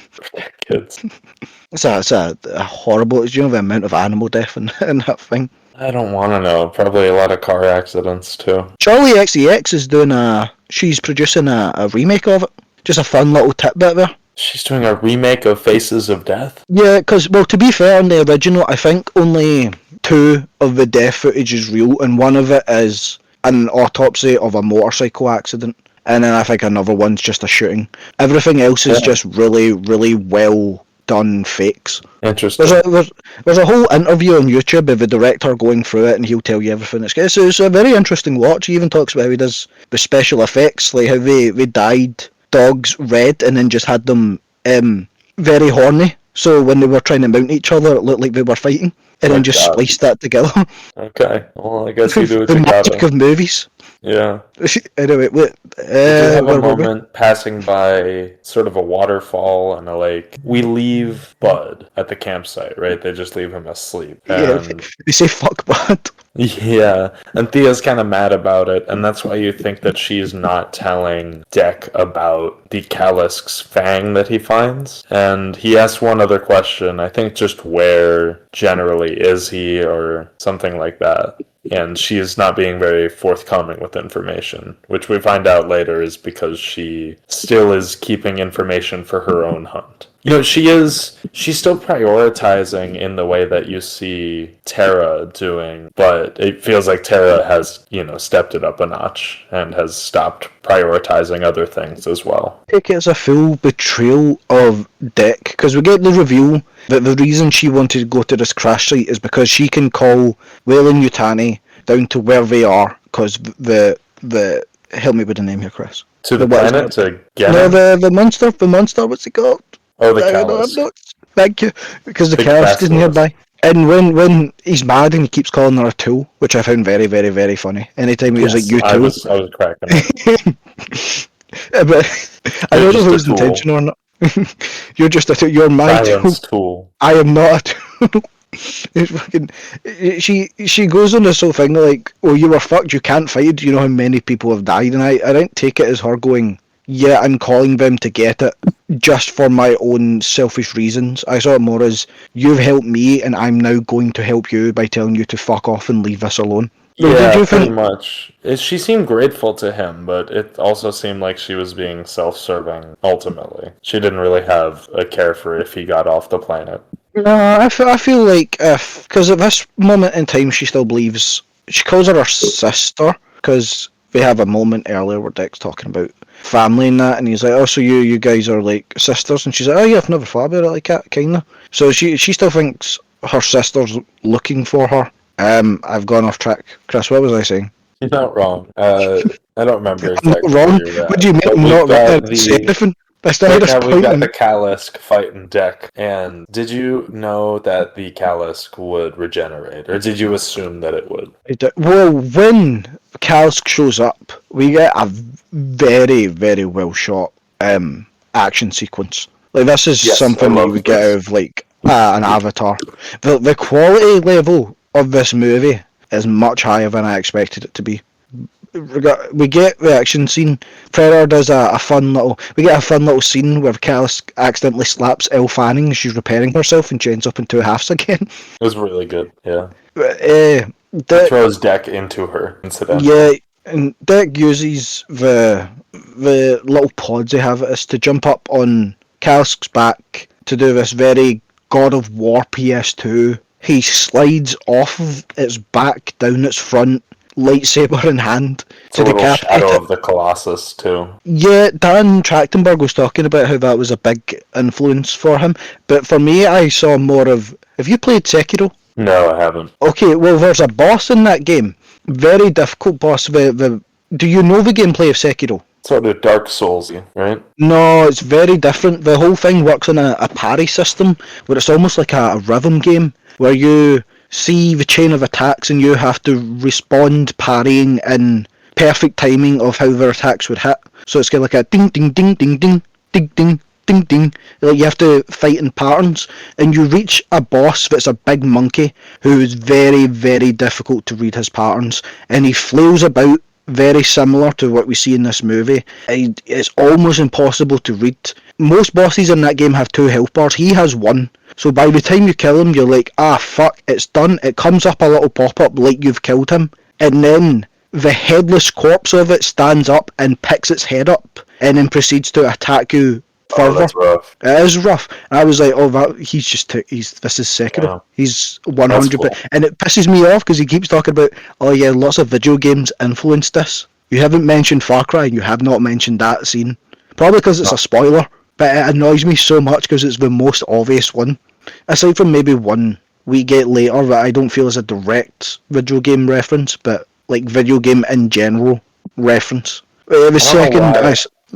Kids. It's a horrible... Do you know the amount of animal death in that thing? I don't want to know. Probably a lot of car accidents, too. Charlie XCX is doing she's producing a remake of it. Just a fun little tidbit there. She's doing a remake of Faces of Death? Yeah, because, well, to be fair, in the original, I think only 2 of the death footage is real, and one of it is an autopsy of a motorcycle accident, and then I think another one's just a shooting. Everything else is just really, really well done fakes. Interesting. There's a whole interview on YouTube of the director going through it, and he'll tell you everything. It's a very interesting watch. He even talks about how he does the special effects, like how they dyed dogs red and then just had them very horny. So when they were trying to mount each other, it looked like they were fighting, and then just spliced that together. Okay, well, I guess you do what The you magic gotta. of movies. Yeah. Anyway, Did you have a moment passing by sort of a waterfall and a lake? We leave Bud at the campsite, right? They just leave him asleep. Yeah, And they say fuck Bud. yeah, and Thea's kind of mad about it, and that's why you think that she's not telling Deck about the Kalisk's fang that he finds. And he asks one other question, I think just where generally is he, or something like that. And she is not being very forthcoming with information, which we find out later is because she still is keeping information for her own hunt. You know, she's still prioritizing in the way that you see Tara doing, but it feels like Tara has, stepped it up a notch and has stopped prioritizing other things as well. I take it as a full betrayal of Dick, because we get the reveal that the reason she wanted to go to this crash site is because she can call Whale and Yutani down to where they are, because the help me with the name here, Chris. To the planet, to Genna? No, the monster, what's it called? Oh, the Kalisk. Thank you, because the Big Kalisk is Basilisk. nearby. And when he's mad and he keeps calling her a tool, which I found very, very, very funny. Anytime he was like, you I tool. was cracking up. But I don't know if it was tool. intentional or not. You're just a tool. You're my Silence tool. tool. I am not a tool. It's fucking, she goes on this whole thing like, oh, you were fucked, you can't fight, do you know how many people have died? And I don't take it as her going, yeah, I'm calling them to get it just for my own selfish reasons. I saw it more as, you've helped me and I'm now going to help you by telling you to fuck off and leave us alone. Yeah, pretty much. She seemed grateful to him, but it also seemed like she was being self-serving, ultimately. She didn't really have a care for if he got off the planet. No, I feel like because at this moment in time she still believes, she calls her sister, because we have a moment earlier where Dick's talking about family and that, and he's like, oh, so you guys are like sisters, and she's like, oh yeah, I've never thought about it like that, kinda. So she still thinks her sister's looking for her. I've gone off track. Chris, what was I saying? You're not wrong. I don't remember I'm exactly not wrong. where you're at. What do you mean But I'm we've not got right? Say anything. That's not Right just now we've got pointing. the Kalisk fighting Deck, and did you know that the Kalisk would regenerate, or did you assume that it would? Well, when Kalisk shows up, we get a very, very well shot action sequence. Like, this is something that we get out of like an Avatar. The quality level of this movie is much higher than I expected it to be. We get the action scene. Predator does a fun little. We get a fun little scene where Kalisk accidentally slaps Elle Fanning as she's repairing herself, and she ends up in two halves again. It was really good. Yeah. It throws Deck into her, incidentally. Yeah, and Deck uses the little pods they have at us to jump up on Kalisk's back to do this very God of War PS2. He slides off of its back down its front, lightsaber in hand, to decapitate shadow it. of the Colossus too. Yeah, Dan Trachtenberg was talking about how that was a big influence for him, but for me, I saw more of. Have you played Sekiro? No, I haven't. Okay, well, there's a boss in that game. Very difficult boss. Do you know the gameplay of Sekiro? Sort of Dark Soulsy, right? No, it's very different. The whole thing works on a parry system where it's almost like a rhythm game where you see the chain of attacks and you have to respond parrying in perfect timing of how their attacks would hit. So it's kind of like a ding ding ding ding ding ding ding ding ding. Like you have to fight in patterns, and you reach a boss that's a big monkey who is very, very difficult to read his patterns, and he flails about very similar to what we see in this movie. It's almost impossible to read. Most bosses in that game have 2 health bars. He has 1. So by the time you kill him, you're like, ah, fuck, it's done. It comes up a little pop-up like you've killed him. And then the headless corpse of it stands up and picks its head up and then proceeds to attack you further. Oh, that's rough. It is rough. And I was like, oh, this is Sekiro. Yeah. He's 100%. Cool. And it pisses me off because he keeps talking about, oh yeah, lots of video games influenced this. You haven't mentioned Far Cry, and you have not mentioned that scene. Probably because it's a spoiler, but it annoys me so much because it's the most obvious one. Aside from maybe one we get later that I don't feel is a direct video game reference, but like video game in general reference. The second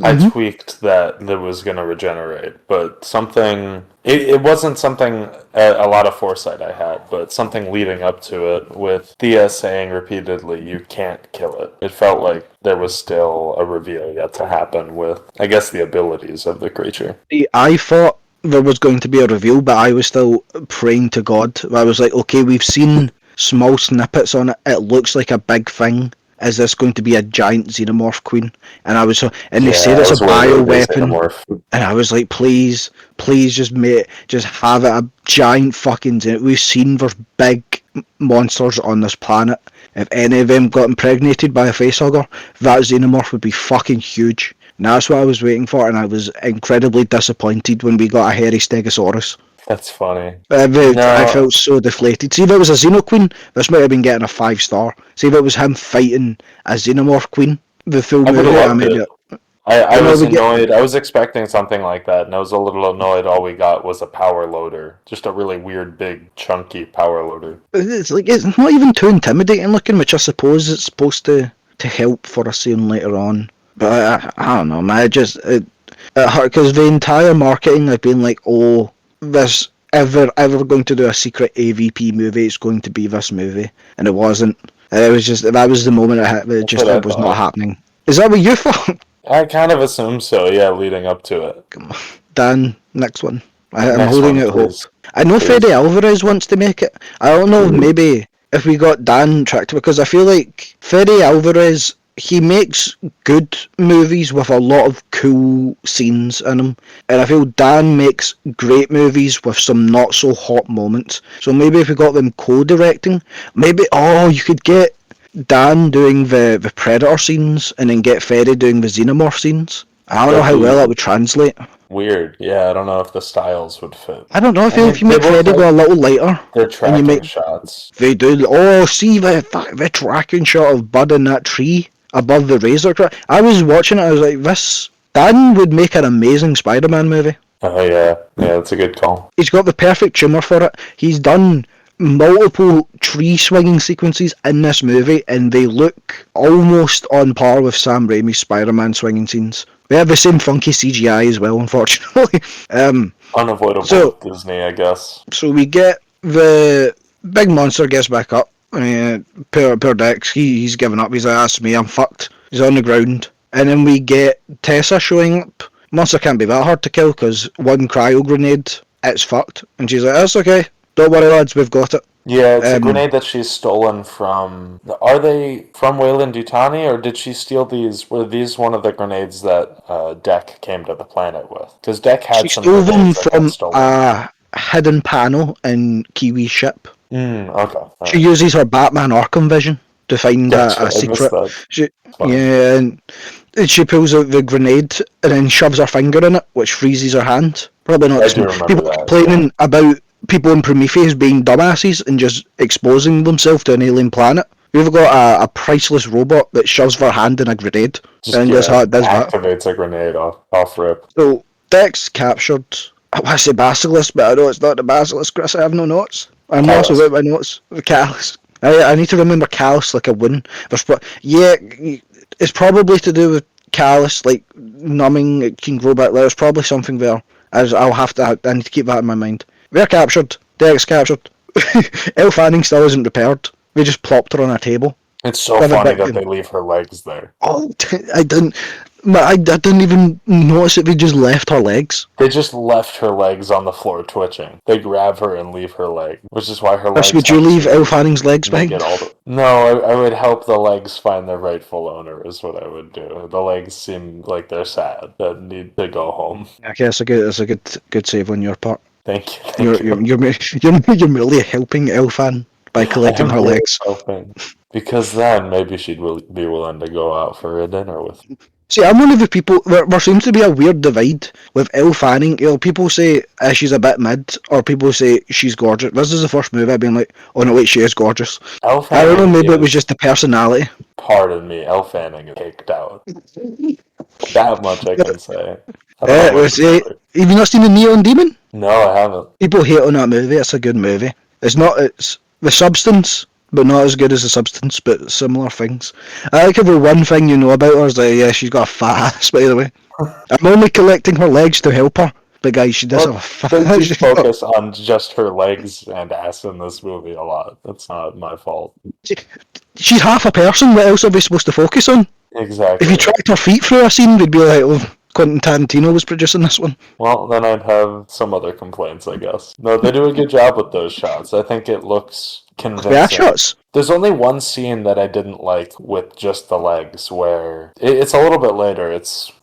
I tweaked that was going to regenerate, but something... It wasn't something, a lot of foresight I had, but something leading up to it with Thea saying repeatedly, you can't kill it. It felt like there was still a reveal yet to happen with, I guess, the abilities of the creature. I thought there was going to be a reveal, but I was still praying to God. I was like, okay, we've seen small snippets on it. It looks like a big thing. Is this going to be a giant xenomorph queen? And they said it's a bioweapon, and I was like, please just have it a giant fucking xenomorph. We've seen there's big monsters on this planet. If any of them got impregnated by a facehugger, that xenomorph would be fucking huge. And that's what I was waiting for, and I was incredibly disappointed when we got a hairy stegosaurus. That's funny. I felt so deflated. See if it was a Xenoqueen, this might have been getting a 5-star. See if it was him fighting a Xenomorph Queen, the full movie. I was annoyed. I was expecting something like that, and I was a little annoyed all we got was a power loader. Just a really weird, big, chunky power loader. It's not even too intimidating looking, which I suppose it's supposed to help for a scene later on. But I don't know, man. It hurt because the entire marketing, I've been like, oh, this ever going to do a secret AVP movie, it's going to be this movie, and it wasn't. It was just, that was the moment it was not happening. Is that what you thought? I kind of assume so, yeah, leading up to it. Come on. Dan, next one. I'm holding out hope. I know Fede Alvarez wants to make it. I don't know, maybe if we got Dan tracked, because I feel like Fede Alvarez, he makes good movies with a lot of cool scenes in them, and I feel Dan makes great movies with some not so hot moments. So maybe if we got them co-directing, maybe you could get Dan doing the Predator scenes and then get Fede doing the Xenomorph scenes. I don't know how well that would translate. Weird, yeah. I don't know if the styles would fit. I don't know. I feel if you make Fede go a little lighter, they're tracking shots. They do. Oh, see the tracking shot of Bud in that tree above the razor. I was watching it, I was like, this Dan would make an amazing Spider-Man movie. Oh yeah, that's a good call. He's got the perfect humour for it. He's done multiple tree swinging sequences in this movie, and they look almost on par with Sam Raimi's Spider-Man swinging scenes. They have the same funky CGI as well, unfortunately. Unavoidable with Disney, I guess. So we get the big monster gets back up. Poor Dex, he's given up. He's like, that's me, I'm fucked. He's on the ground. And then we get Tessa showing up. Monster can't be that hard to kill because one cryo grenade, it's fucked. And she's like, that's okay. Don't worry, lads, we've got it. Yeah, it's a grenade that she's stolen from... Are they from Weyland-Yutani, or did she steal these? Were these one of the grenades that Deck came to the planet with? Because Deck had some grenades that got stolen. She stole them from a hidden panel in Kiwi's ship. Okay. She uses her Batman Arkham vision to find a secret. And she pulls out the grenade and then shoves her finger in it, which freezes her hand. Probably not. People complaining about people in Prometheus being dumbasses and just exposing themselves to an alien planet. We've got a priceless robot that shoves their hand in a grenade and just activates a grenade off rip. So Dex captured. I want to say Basilisk, but I know it's not the Basilisk, Chris. I have no notes. I'm also with my notes. Callus. I need to remember Callus like a win. Yeah, it's probably to do with callous, like numbing, it can grow back. There's probably something there. As I need to keep that in my mind. We're captured. Derek's captured. Elle Fanning still isn't repaired. We just plopped her on a table. It's so With a funny bit- that they leave her legs there. Oh, I didn't even notice it. They just left her legs. They just left her legs on the floor twitching. They grab her and leave her leg, which is why her legs. Chris, would you leave Elle Fanning's legs make behind? it all the... No, I would help the legs find their rightful owner. Is what I would do. The legs seem like they're sad that need to go home. Okay, that's a good save on your part. Thank you. You're merely helping Elle Fanning by collecting her legs. Hoping. Because then maybe she'd be willing to go out for a dinner with me. See, I'm one of the people. There seems to be a weird divide with Elle Fanning. You know, people say she's a bit mid, or people say she's gorgeous. This is the first movie I've been like, oh no, wait, she is gorgeous. Elle I don't know, Fanning maybe it was is- just the personality. Pardon me, Elle Fanning is caked out. That much I can say. I don't know what to say. Have you not seen the Neon Demon? No, I haven't. People hate on that movie. It's a good movie. It's the substance, but not as good as the substance, but similar things. I like every one thing you know about her is that, yeah, she's got a fat ass, by the way. I'm only collecting her legs to help her. But guys, she does have a fat They ass. focus on just her legs and ass in this movie a lot. That's not my fault. She's half a person. What else are we supposed to focus on? Exactly. If you tracked her feet through a scene, we'd be like, oh, Quentin Tarantino was producing this one. Well, then I'd have some other complaints, I guess. No, they do a good job with those shots. I think it looks convincing. Yeah, shots. There's only one scene that I didn't like with just the legs, where it's a little bit later.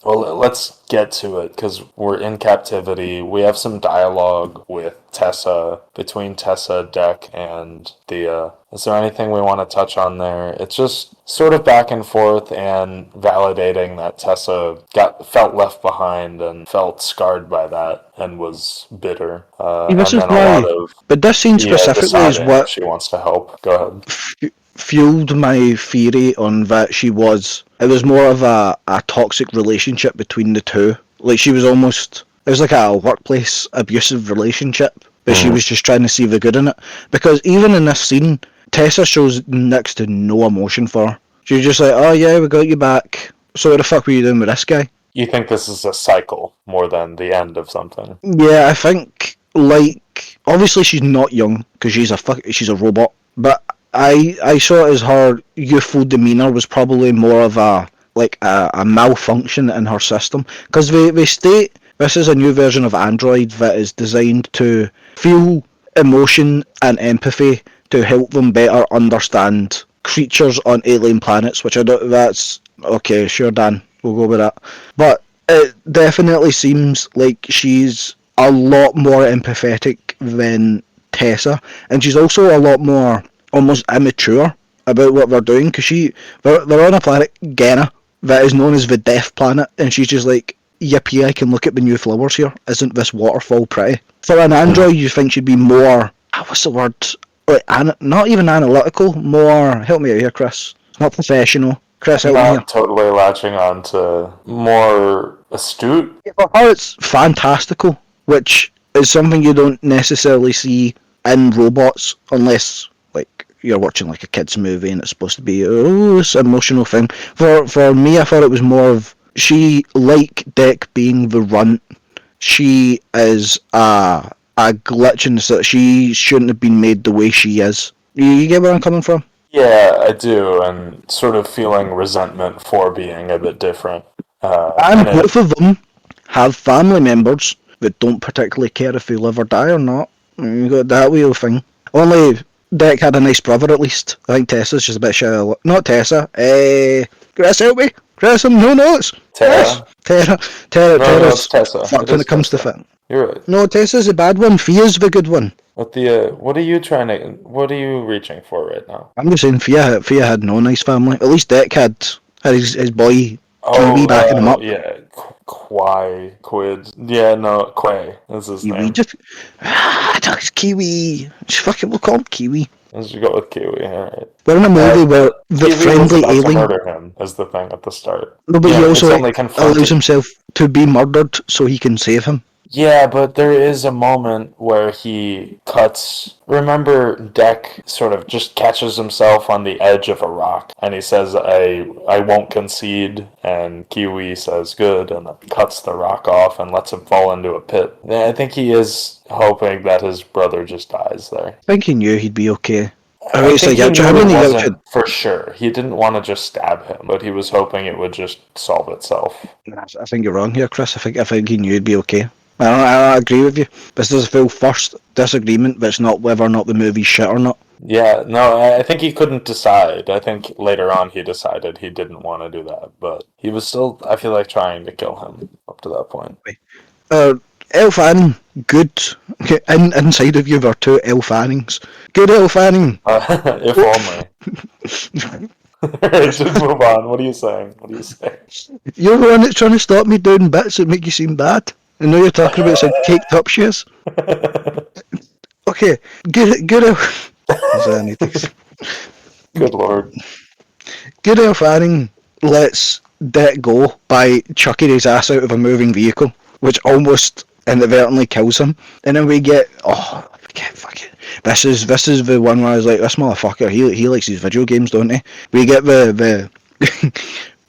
Let's get to it because we're in captivity. We have some dialogue with Tessa, between Tessa, Deck, and Thea. Is there anything we want to touch on there? It's just sort of back and forth and validating that Tessa felt left behind and felt scarred by that and was bitter. This is why. But this scene specifically is what she wants to help. Go ahead. Fueled my theory on that it was more of a toxic relationship between the two. Like she was almost, it was like a workplace abusive relationship, but she was just trying to see the good in it. Because even in this scene, Tessa shows next to no emotion for her. She's just like, oh yeah, we got you back. So what the fuck were you doing with this guy? You think this is a cycle more than the end of something? Yeah, I think, like, obviously she's not young because she's a robot, but I saw it as her youthful demeanour was probably more of a malfunction in her system, because they state this is a new version of Android that is designed to feel emotion and empathy to help them better understand creatures on alien planets, which I don't, that's okay, sure Dan, we'll go with that. But it definitely seems like she's a lot more empathetic than Tessa, and she's also a lot more almost immature about what they're doing, because they're on a planet, Genna, that is known as the Death Planet, and she's just like, yippee, I can look at the new flowers here, isn't this waterfall pretty? For an android, you think she'd be more, what's the word, like, not even analytical, more, help me out here Chris, not professional, Chris, help me here. Not totally latching on to more astute. For her it's fantastical, which is something you don't necessarily see in robots, unless like you're watching like a kids movie and it's supposed to be this emotional thing. For me, I thought it was more of, she, like Deck being the runt, she is a glitch in that she shouldn't have been made the way she is. You get where I'm coming from? Yeah, I do, and sort of feeling resentment for being a bit different. And both of them have family members that don't particularly care if they live or die or not. You got that wheel thing. Only Deck had a nice brother at least. I think Tessa's just a bit shy. Not Tessa. Chris, help me. Chris, I'm no notes. Tara? Tara's Tessa. fucked when it comes to fit. You're right. No, Tessa's the bad one. Fia's the good one. What are you reaching for right now? I'm just saying Fia had no nice family. At least Deck had his boy Kiwi backing him up. Yeah, Quid. Yeah, no, Quay is his Kiwi, name. it's Kiwi. Just fucking, we'll call him Kiwi. Let's just go with Kiwi, alright. We're in a movie where the Kiwi friendly was about alien. to murder him, is the thing at the start. No, but Yeah, he also it's only confronted- allows himself to be murdered so he can save him. Yeah, but there is a moment where he cuts. Remember, Deck sort of just catches himself on the edge of a rock, and he says, I won't concede, and Kiwi says, good, and then cuts the rock off and lets him fall into a pit. I think he is hoping that his brother just dies there. I think he knew he'd be okay. I think he knew it wasn't for sure. He didn't want to just stab him, but he was hoping it would just solve itself. I think you're wrong here, Chris. I think he knew he'd be okay. I agree with you. This is a full first disagreement, but it's not whether or not the movie's shit or not. Yeah, no, I think he couldn't decide. I think later on he decided he didn't want to do that, but he was still, I feel like, trying to kill him up to that point. Elle Fanning, good. Okay, inside of you were two Elle Fannings. Good Elle Fanning. If only. Just move on. What are you saying? You're the one that's trying to stop me doing bits that make you seem bad. And now you're talking about some caked up shoes. Okay, good Elle. Good lord. Good Elle Fanning lets Deck go by chucking his ass out of a moving vehicle, which almost inadvertently kills him. And then we get fuck it. This is the one where I was like, this motherfucker, he likes his video games, don't he? We get the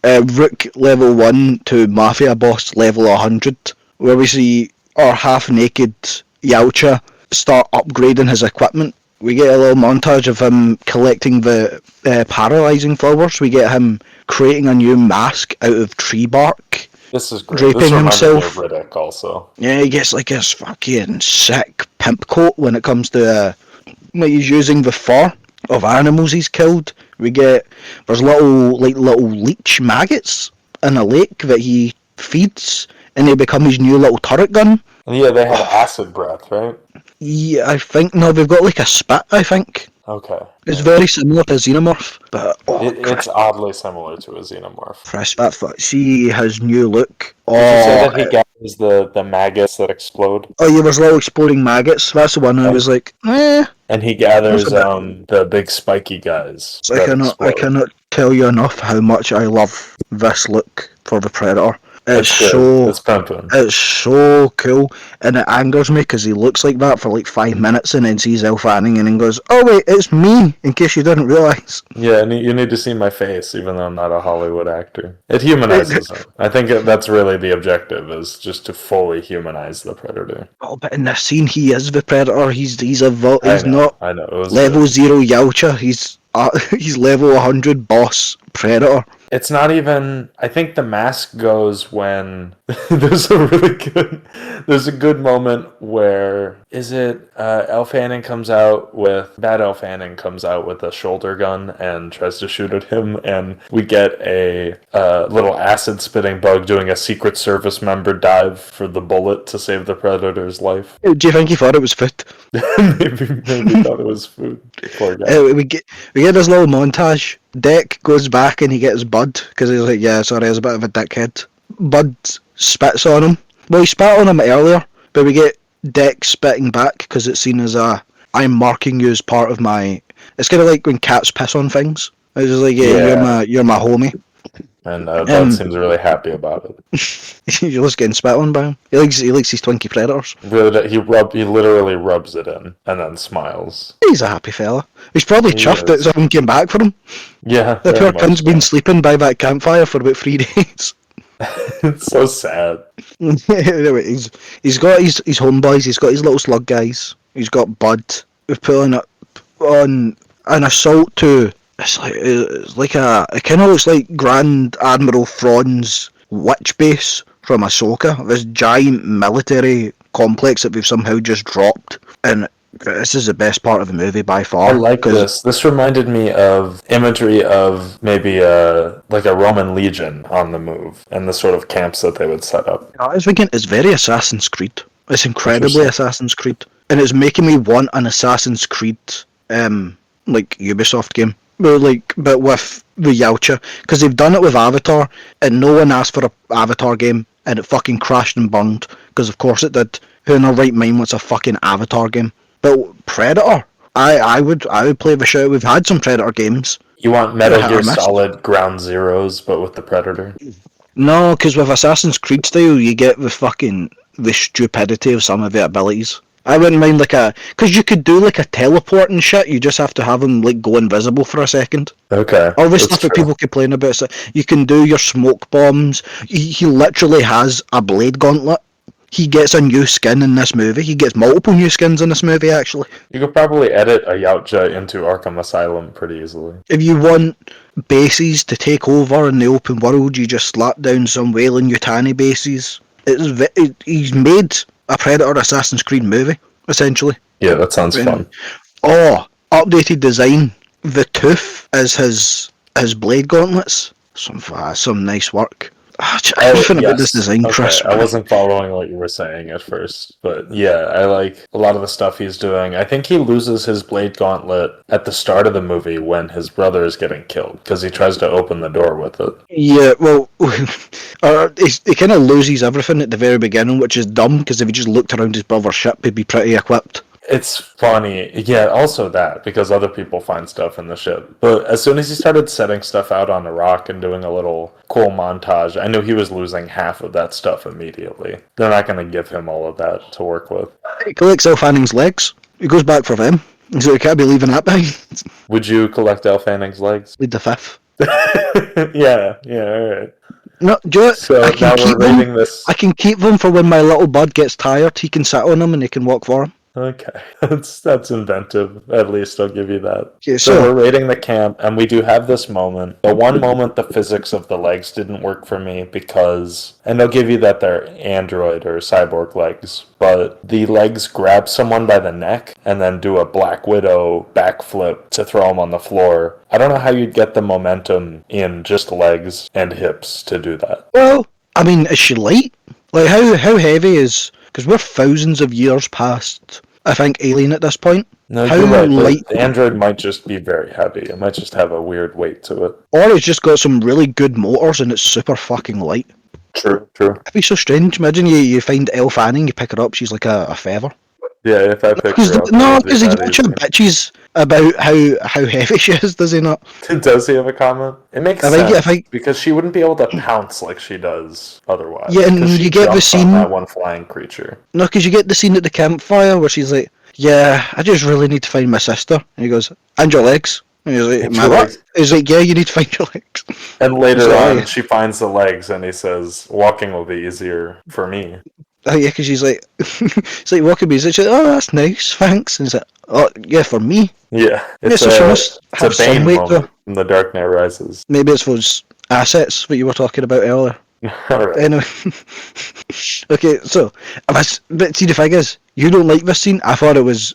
Rook level 1 to Mafia boss level 100, where we see our half-naked Yautja start upgrading his equipment. We get a little montage of him collecting the paralysing flowers. We get him creating a new mask out of tree bark. This is great. Draping this himself. Me of Riddick also. Yeah, he gets like his fucking sick pimp coat when it comes to he's using the fur of animals he's killed. There's little leech maggots in a lake that he feeds, and they become his new little turret gun. Yeah, they have acid breath, right? Yeah, I think no, they've got like a spit. I think. Okay. It's very similar to Xenomorph, but it's oddly similar to a Xenomorph. Chris, she has new look. Did you say that he gathers the maggots that explode? Oh yeah, there's little exploding maggots. That's the one I was like, eh. And he gathers the big spiky guys. I cannot tell you enough how much I love this look for the Predator. It's so cool, and it angers me because he looks like that for like 5 minutes and then sees Elle Fanning and then goes, oh wait, it's me, in case you didn't realise. Yeah, and you need to see my face, even though I'm not a Hollywood actor. It humanizes him. I think that's really the objective, is just to fully humanize the Predator. Oh, but in this scene, he is the Predator. He's not level 0 Yautja. He's level 100 boss Predator. It's not even. I think the mask goes when there's a good moment where Elle Fanning comes out with a shoulder gun and tries to shoot at him, and we get a little acid spitting bug doing a Secret Service member dive for the bullet to save the Predator's life. Do you think he thought it was food? maybe thought it was food. Poor guy. We get this little montage. Deck goes back and he gets Bud because he's like, yeah, sorry, I was a bit of a dickhead. Bud spits on him. Well, he spat on him earlier, but we get Deck spitting back because it's seen as I'm marking you as part of my. It's kind of like when cats piss on things. It's just like, yeah, you're my homie. And Bud seems really happy about it. He was getting spat on by him. He likes his Twinkie Predators. Really, he literally rubs it in and then smiles. He's a happy fella. He's probably chuffed that someone came back for him. Yeah. The poor cunt's been sleeping by that campfire for about 3 days. It's so sad. Anyway, he's got his homeboys. He's got his little slug guys. He's got Bud. We're pulling on an assault to. It kind of looks like Grand Admiral Thrawn's witch base from Ahsoka. This giant military complex that we've somehow just dropped, and this is the best part of the movie by far. I like this. This reminded me of imagery of maybe a Roman legion on the move, and the sort of camps that they would set up. I was thinking it's very Assassin's Creed. It's incredibly Assassin's Creed, and it's making me want an Assassin's Creed like Ubisoft game. But with the Yautja, because they've done it with Avatar, and no one asked for an Avatar game, and it fucking crashed and burned, because of course it did. Who in their right mind wants a fucking Avatar game? But Predator, I would play the shit. We've had some Predator games. You want Metal Gear Solid Ground Zeroes, but with the Predator? No, because with Assassin's Creed style, you get the fucking the stupidity of some of the abilities. I wouldn't mind because you could do like a teleport and shit. You just have to have him like go invisible for a second. Okay. All the that's stuff that true. people complain about. So you can do your smoke bombs. He literally has a blade gauntlet. He gets a new skin in this movie. He gets multiple new skins in this movie, actually. You could probably edit a Yautja into Arkham Asylum pretty easily. If you want bases to take over in the open world, you just slap down some Wayland Yutani bases. He's made a Predator Assassin's Creed movie, essentially. Yeah, that sounds fun. Oh, updated design. The tooth is his blade gauntlets. Some nice work. Everything about this design, Chris. I wasn't following what you were saying at first, but yeah, I like a lot of the stuff he's doing. I think he loses his blade gauntlet at the start of the movie when his brother is getting killed, because he tries to open the door with it. Yeah, well, he kind of loses everything at the very beginning, which is dumb, because if he just looked around his brother's ship, he'd be pretty equipped. It's funny. Yeah, also that, because other people find stuff in the ship. But as soon as he started setting stuff out on the rock and doing a little cool montage, I knew he was losing half of that stuff immediately. They're not going to give him all of that to work with. He collects Elle Fanning's legs. He goes back for them. So he can't be leaving that behind. Would you collect Elle Fanning's legs? Lead the fifth. Yeah, alright. No, do you know what? So now we're rating this. I can keep them for when my little bud gets tired. He can sit on them and he can walk for him. Okay, that's inventive. At least I'll give you that. Okay, so we're rating the camp, and we do have this moment. The one moment the physics of the legs didn't work for me because, and I'll give you that they're android or cyborg legs, but the legs grab someone by the neck and then do a Black Widow backflip to throw them on the floor. I don't know how you'd get the momentum in just legs and hips to do that. Well, I mean, is she light? Like, how heavy is... Because we're thousands of years past, I think, Alien at this point. No, how you're right. light... The android might just be very heavy. It might just have a weird weight to it. Or it's just got some really good motors and it's super fucking light. True. It'd be so strange. Imagine you find Elle Fanning, you pick her up, she's like a feather. Yeah, if I pick her up... No, because he gets bitches about how heavy she is, does he not? Does he have a comment? It makes sense, because she wouldn't be able to pounce like she does otherwise. Yeah, and you get the scene... that one flying creature. No, because you get the scene at the campfire where she's like, yeah, I just really need to find my sister. And he goes, and your legs. And he's like, my what? He's like, yeah, you need to find your legs. And later on, she finds the legs, and he says, walking will be easier for me. Oh yeah, because she's like, it's like walking me. She's like, oh, that's nice, thanks. And he's like, oh yeah, for me. Yeah, it's a Bane moment from The Dark Knight Rises. Maybe it's those assets that you were talking about earlier. Alright. Anyway, okay, so but see, the thing is, you don't like this scene. I thought it was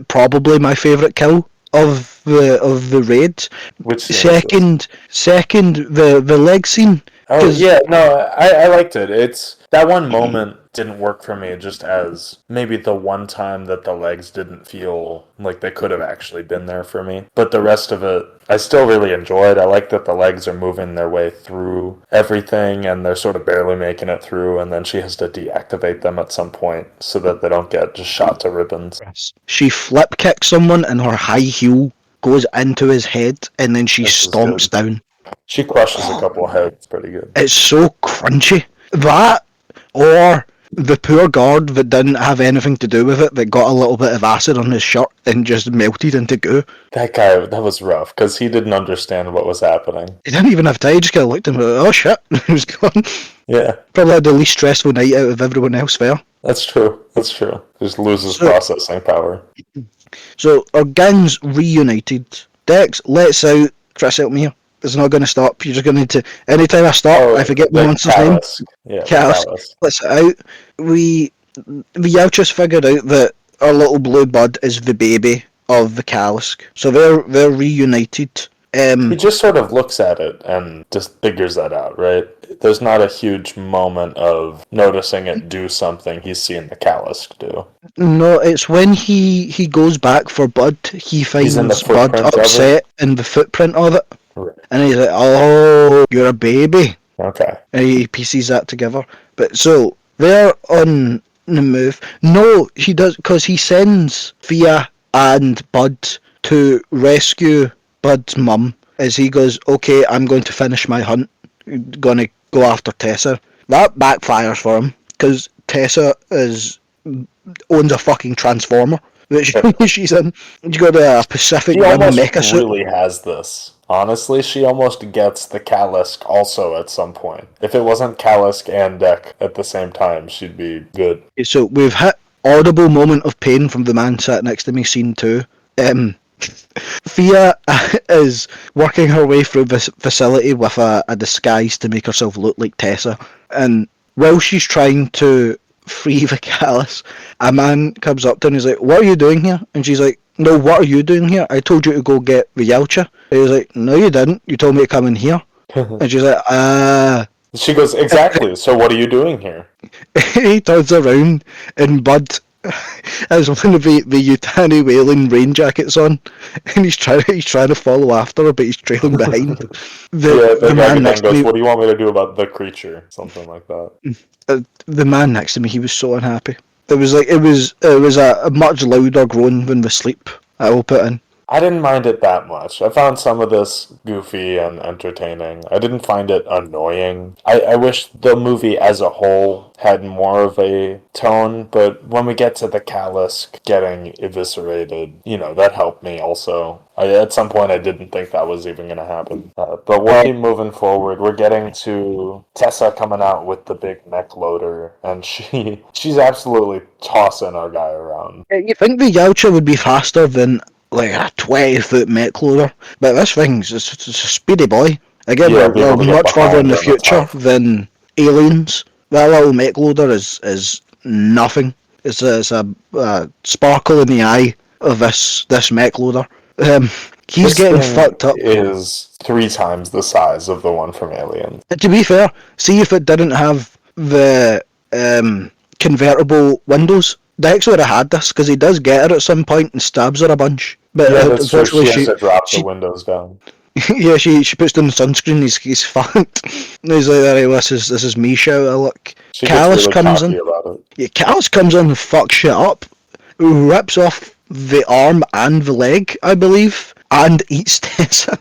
probably my favourite kill of the raid. Which second, the leg scene. Oh yeah, no, I liked it. It's that one moment didn't work for me, just as maybe the one time that the legs didn't feel like they could have actually been there for me. But the rest of it, I still really enjoyed. I like that the legs are moving their way through everything, and they're sort of barely making it through, and then she has to deactivate them at some point so that they don't get just shot to ribbons. She flip kicks someone, and her high heel goes into his head, and then she stomps down. She crushes a couple of heads pretty good. It's so crunchy. That, or the poor guard that didn't have anything to do with it, that got a little bit of acid on his shirt and just melted into goo. That guy, that was rough, because he didn't understand what was happening. He didn't even have time, he just kind of looked at him and went, oh shit, he was gone. Yeah. Probably had the least stressful night out of everyone else there. That's true. Just loses processing power. So, our gang's reunited. Dex lets out... Chris, help me here. It's not going to stop. You're just going to need to... Anytime I stop, I forget the monster's name. Yeah, Callus. Lets it out. We have just figured out that our little blue bud is the baby of the Callus. So they're reunited. He just sort of looks at it and just figures that out, right? There's not a huge moment of noticing it do something he's seen the Callus do. No, it's when he goes back for Bud, he finds Bud upset in the footprint of it. Right. And he's like, oh, you're a baby. Okay. And he pieces that together. But so, they're on the move. No, he does, because he sends Thea and Bud to rescue Bud's mum, as he goes, okay, I'm going to finish my hunt, gonna go after Tessa. That backfires for him, because Tessa owns a fucking transformer that she's in. You got a Pacific She Rim almost mecha suit. really has this. Honestly, she almost gets the Kalisk also at some point. If it wasn't Kalisk and Deck at the same time, she'd be good. So we've hit audible moment of pain from the man sat next to me, scene 2. Fia is working her way through this facility with a disguise to make herself look like Tessa. And while she's trying to free the callus, a man comes up to her and he's like, "What are you doing here?" And she's like, "No, what are you doing here? I told you to go get the Yalcha." And he's like, "No, you didn't. You told me to come in here." And she's like, She goes, "Exactly, so what are you doing here?" He turns around and Bud has one of the Yutani whaling rain jackets on, and he's trying to follow after her, but he's trailing behind. The man next to me goes, "What do you want me to do about the creature?" Something like that. The man next to me, he was so unhappy. It was a much louder groan than the sleep. I will put in. I didn't mind it that much. I found some of this goofy and entertaining. I didn't find it annoying. I wish the movie as a whole had more of a tone, but when we get to the Kalisk getting eviscerated, that helped me also. At some point I didn't think that was even going to happen. But we'll keep moving forward. We're getting to Tessa coming out with the big mech loader, and she's absolutely tossing our guy around. You think the Yalcha would be faster than like a 20-foot mech loader, but this thing's it's a speedy boy. Again, we're much further in the future than Aliens. That little mech loader is nothing. It's a sparkle in the eye of this mech loader. He's getting fucked up. Is 3 times the size of the one from Alien. To be fair, see if it didn't have the convertible windows, Dex would have had this, because he does get her at some point and stabs her a bunch. But that's true. She has to drop the windows down. Yeah, she puts down the sunscreen. He's fucked. And he's like, "Alright, this is me shout. Look." Callus really comes in. Yeah, Callus comes in and fucks shit up, rips off the arm and the leg, I believe, and eats Tessa.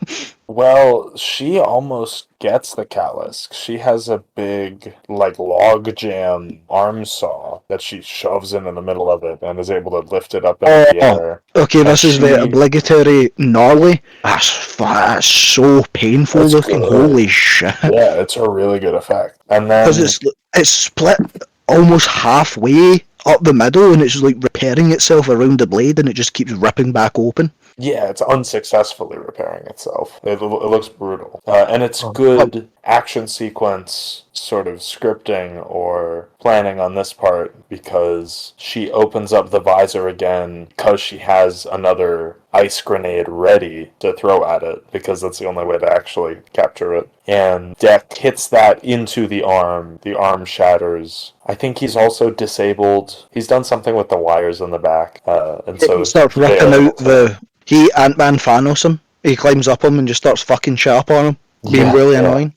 Well, she almost gets the Kalisk. She has a big, log jam arm saw that she shoves in the middle of it and is able to lift it up in the air. Okay, this is the obligatory gnarly. That's so painful looking. Good. Holy shit. Yeah, it's a really good effect. And then... Because it's split almost halfway up the middle, and it's repairing itself around the blade, and it just keeps ripping back open. Yeah, it's unsuccessfully repairing itself. It looks brutal. And it's good action sequence sort of scripting or planning on this part, because she opens up the visor again because she has another ice grenade ready to throw at it, because that's the only way to actually capture it. And Deck hits that into the arm shatters. I think he's also disabled. He's done something with the wires in the back. And so he starts ripping out He Ant-Man Thanos him. He climbs up him and just starts fucking shit up on him, being really annoying.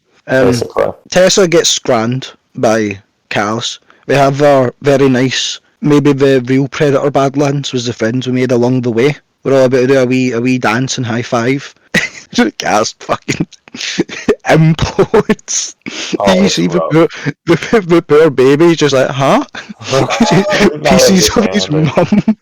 Tessa gets scranned by Callus. We have our very nice, maybe the real Predator Badlands was the friends we made along the way. We're all about to do a wee dance and high five. Callus fucking implodes. You see the poor baby just like, huh? He sees his mum.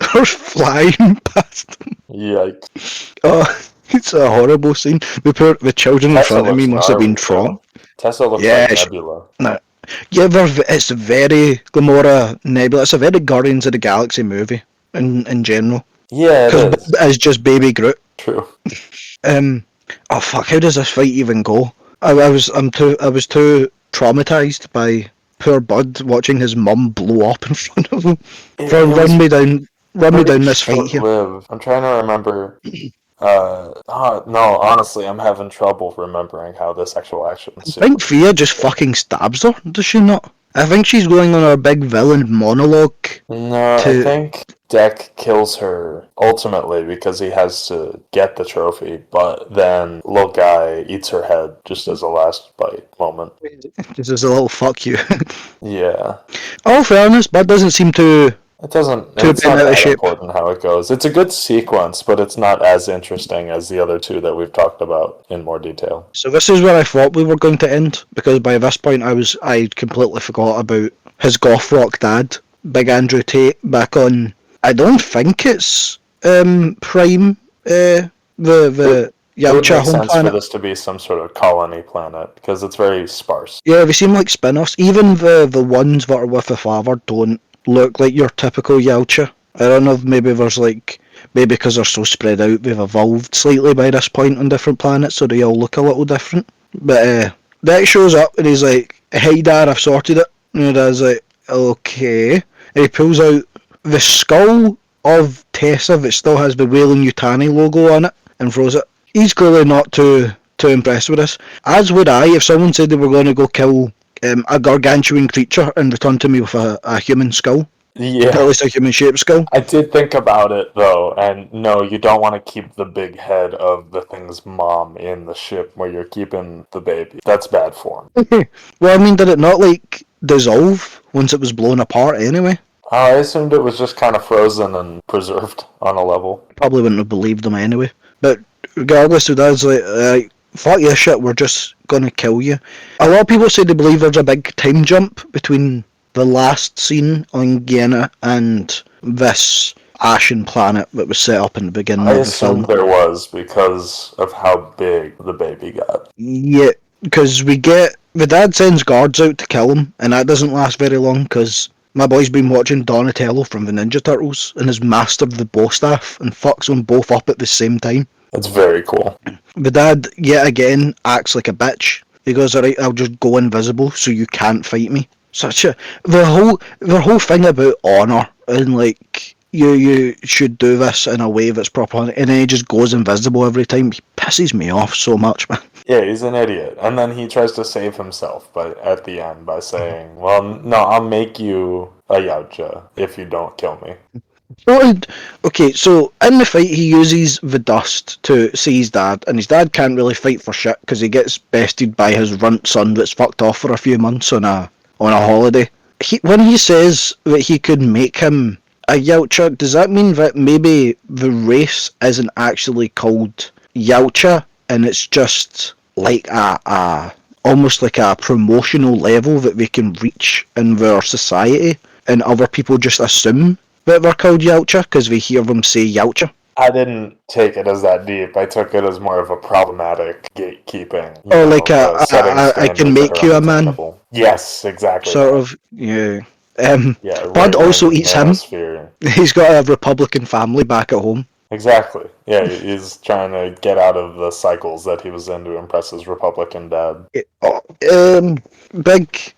Her flying past him. Yikes. Oh, it's a horrible scene. The children in front of me must have been thrown. Tessa looks like Nebula. Yeah, it's very Gamora Nebula. It's a very Guardians of the Galaxy movie in general. Yeah, because it's just Baby Groot. True. Oh fuck! How does this fight even go? I was too traumatized by poor Bud watching his mum blow up in front of him. Run me down this fight here. I'm trying to remember. No, honestly, I'm having trouble remembering how this actual action. I think Fia just fucking stabs her. Does she not? I think she's going on her big villain monologue. No, I think Deck kills her ultimately because he has to get the trophy, but then little guy eats her head just as a last bite moment. Just as a little fuck you. Yeah. All fairness, Bud doesn't seem to... It's not that important how it goes. It's a good sequence, but it's not as interesting as the other two that we've talked about in more detail. So this is where I thought we were going to end, because by this point I completely forgot about his goth rock dad, Big Andrew Tate, back on. I don't think it's Prime, the It would Yautja make home sense for planet. this to be some sort of colony planet because it's very sparse. Yeah, they seem like spin-offs. Even the ones that are with the father don't look like your typical Yautja. I don't know if maybe there's like, maybe because they're so spread out, they've evolved slightly by this point on different planets, so they all look a little different. But Dex shows up and he's like, "Hey Dad, I've sorted it." And your dad's like, "Okay." And he pulls out the skull of Tessa that still has the Wailing Yutani logo on it and throws it. He's clearly not too impressed with this. As would I if someone said they were going to go kill a gargantuan creature and return to me with a human skull. Yeah. At least a human-shaped skull. I did think about it though, and no, you don't want to keep the big head of the thing's mom in the ship where you're keeping the baby. That's bad form. Well, I mean, did it not like dissolve once it was blown apart anyway? I assumed it was just kind of frozen and preserved on a level. Probably wouldn't have believed them anyway. But regardless, the dad's like, fuck your shit, we're just gonna kill you. A lot of people say they believe there's a big time jump between the last scene on Genna and this ashen planet that was set up in the beginning I of the film. assumed there was because of how big the baby got. Yeah, because we get the dad sends guards out to kill him, and that doesn't last very long because my boy's been watching Donatello from the Ninja Turtles and has mastered the bow staff and fucks them both up at the same time. That's very cool. The dad yet again acts like a bitch. He goes, "Alright, I'll just go invisible so you can't fight me." Such a the whole thing about honour and like you should do this in a way that's proper, and then he just goes invisible every time. He pisses me off so much, man. Yeah, he's an idiot. And then he tries to save himself at the end by saying, well, no, I'll make you a Yautja if you don't kill me. Okay, so in the fight he uses the dust to see his dad, and his dad can't really fight for shit because he gets bested by his runt son that's fucked off for a few months on a holiday. When he says that he could make him a Yautja, does that mean that maybe the race isn't actually called Yautja and it's just like almost like a promotional level that they can reach in their society, and other people just assume that they're called Yautja because they hear them say Yautja? I didn't take it as that deep. I took it as more of a problematic gatekeeping. I can make you a man. Yes, exactly. Sort of, yeah. Yeah, Bud also eats him. manosphere. He's got a Republican family back at home. Exactly. Yeah, he's trying to get out of the cycles that he was in to impress his Republican dad.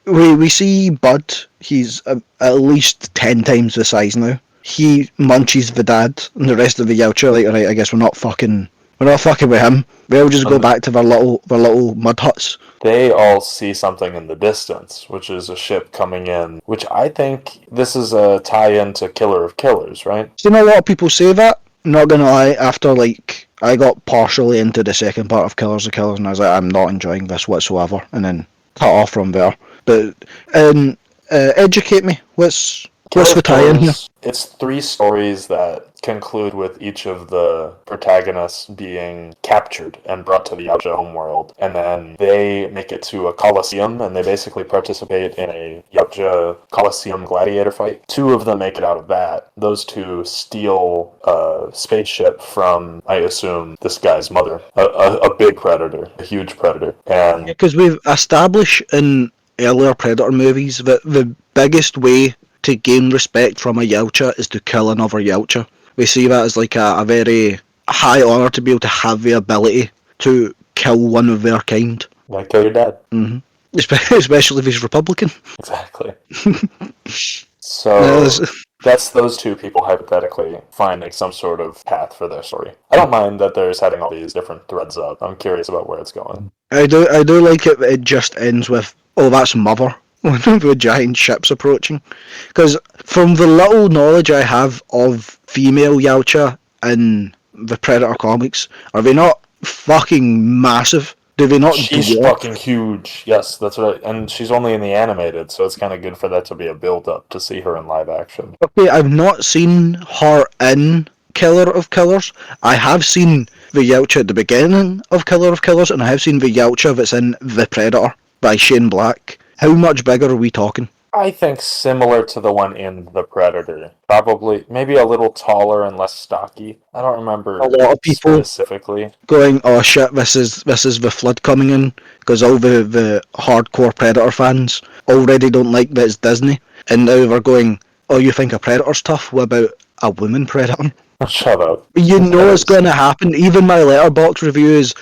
We see Bud. He's at least 10 times the size now. He munches the dad, and the rest of the Yautja like, alright, I guess we're not fucking with him. We'll just go back to their little mud huts. They all see something in the distance, which is a ship coming in, which I think this is a tie-in to Killer of Killers, right? You know, a lot of people say that. Not gonna lie, after I got partially into the second part of Killers of Killers, and I was like, I'm not enjoying this whatsoever, and then cut off from there. But educate me. What's the tie-in here? It's 3 stories that conclude with each of the protagonists being captured and brought to the Yautja homeworld, and then they make it to a coliseum, and they basically participate in a Yautja coliseum gladiator fight. 2 of them make it out of that. Those 2 steal a spaceship from, I assume, this guy's mother, a big predator, a huge predator, and because we've established in earlier Predator movies that the biggest way to gain respect from a Yautja is to kill another Yautja. We see that as like a very high honour to be able to have the ability to kill one of their kind. like kill your dad. Mm-hmm. Especially if he's Republican. Exactly. So that's those 2 people hypothetically finding some sort of path for their story. I don't mind that they're setting all these different threads up. I'm curious about where it's going. I do like it that it just ends with, oh, that's Mother. One of the giant ships approaching. Because from the little knowledge I have of female Yautja in the Predator comics, are they not fucking massive? Do they not? She's fucking huge. Yes, that's right. And she's only in the animated, so it's kind of good for that to be a build-up to see her in live action. Okay, I've not seen her in Killer of Killers. I have seen the Yautja at the beginning of Killer of Killers, and I have seen the Yautja that's in The Predator by Shane Black. How much bigger are we talking? I think similar to the one in The Predator. Probably, maybe a little taller and less stocky. I don't remember A lot of people specifically. going, "Oh shit, this is the flood coming in," because all the hardcore Predator fans already don't like that it's Disney, and now we're going, "Oh, you think a Predator's tough? What about a woman Predator?" Shut up. You know it's going to happen. Even my letterbox reviews,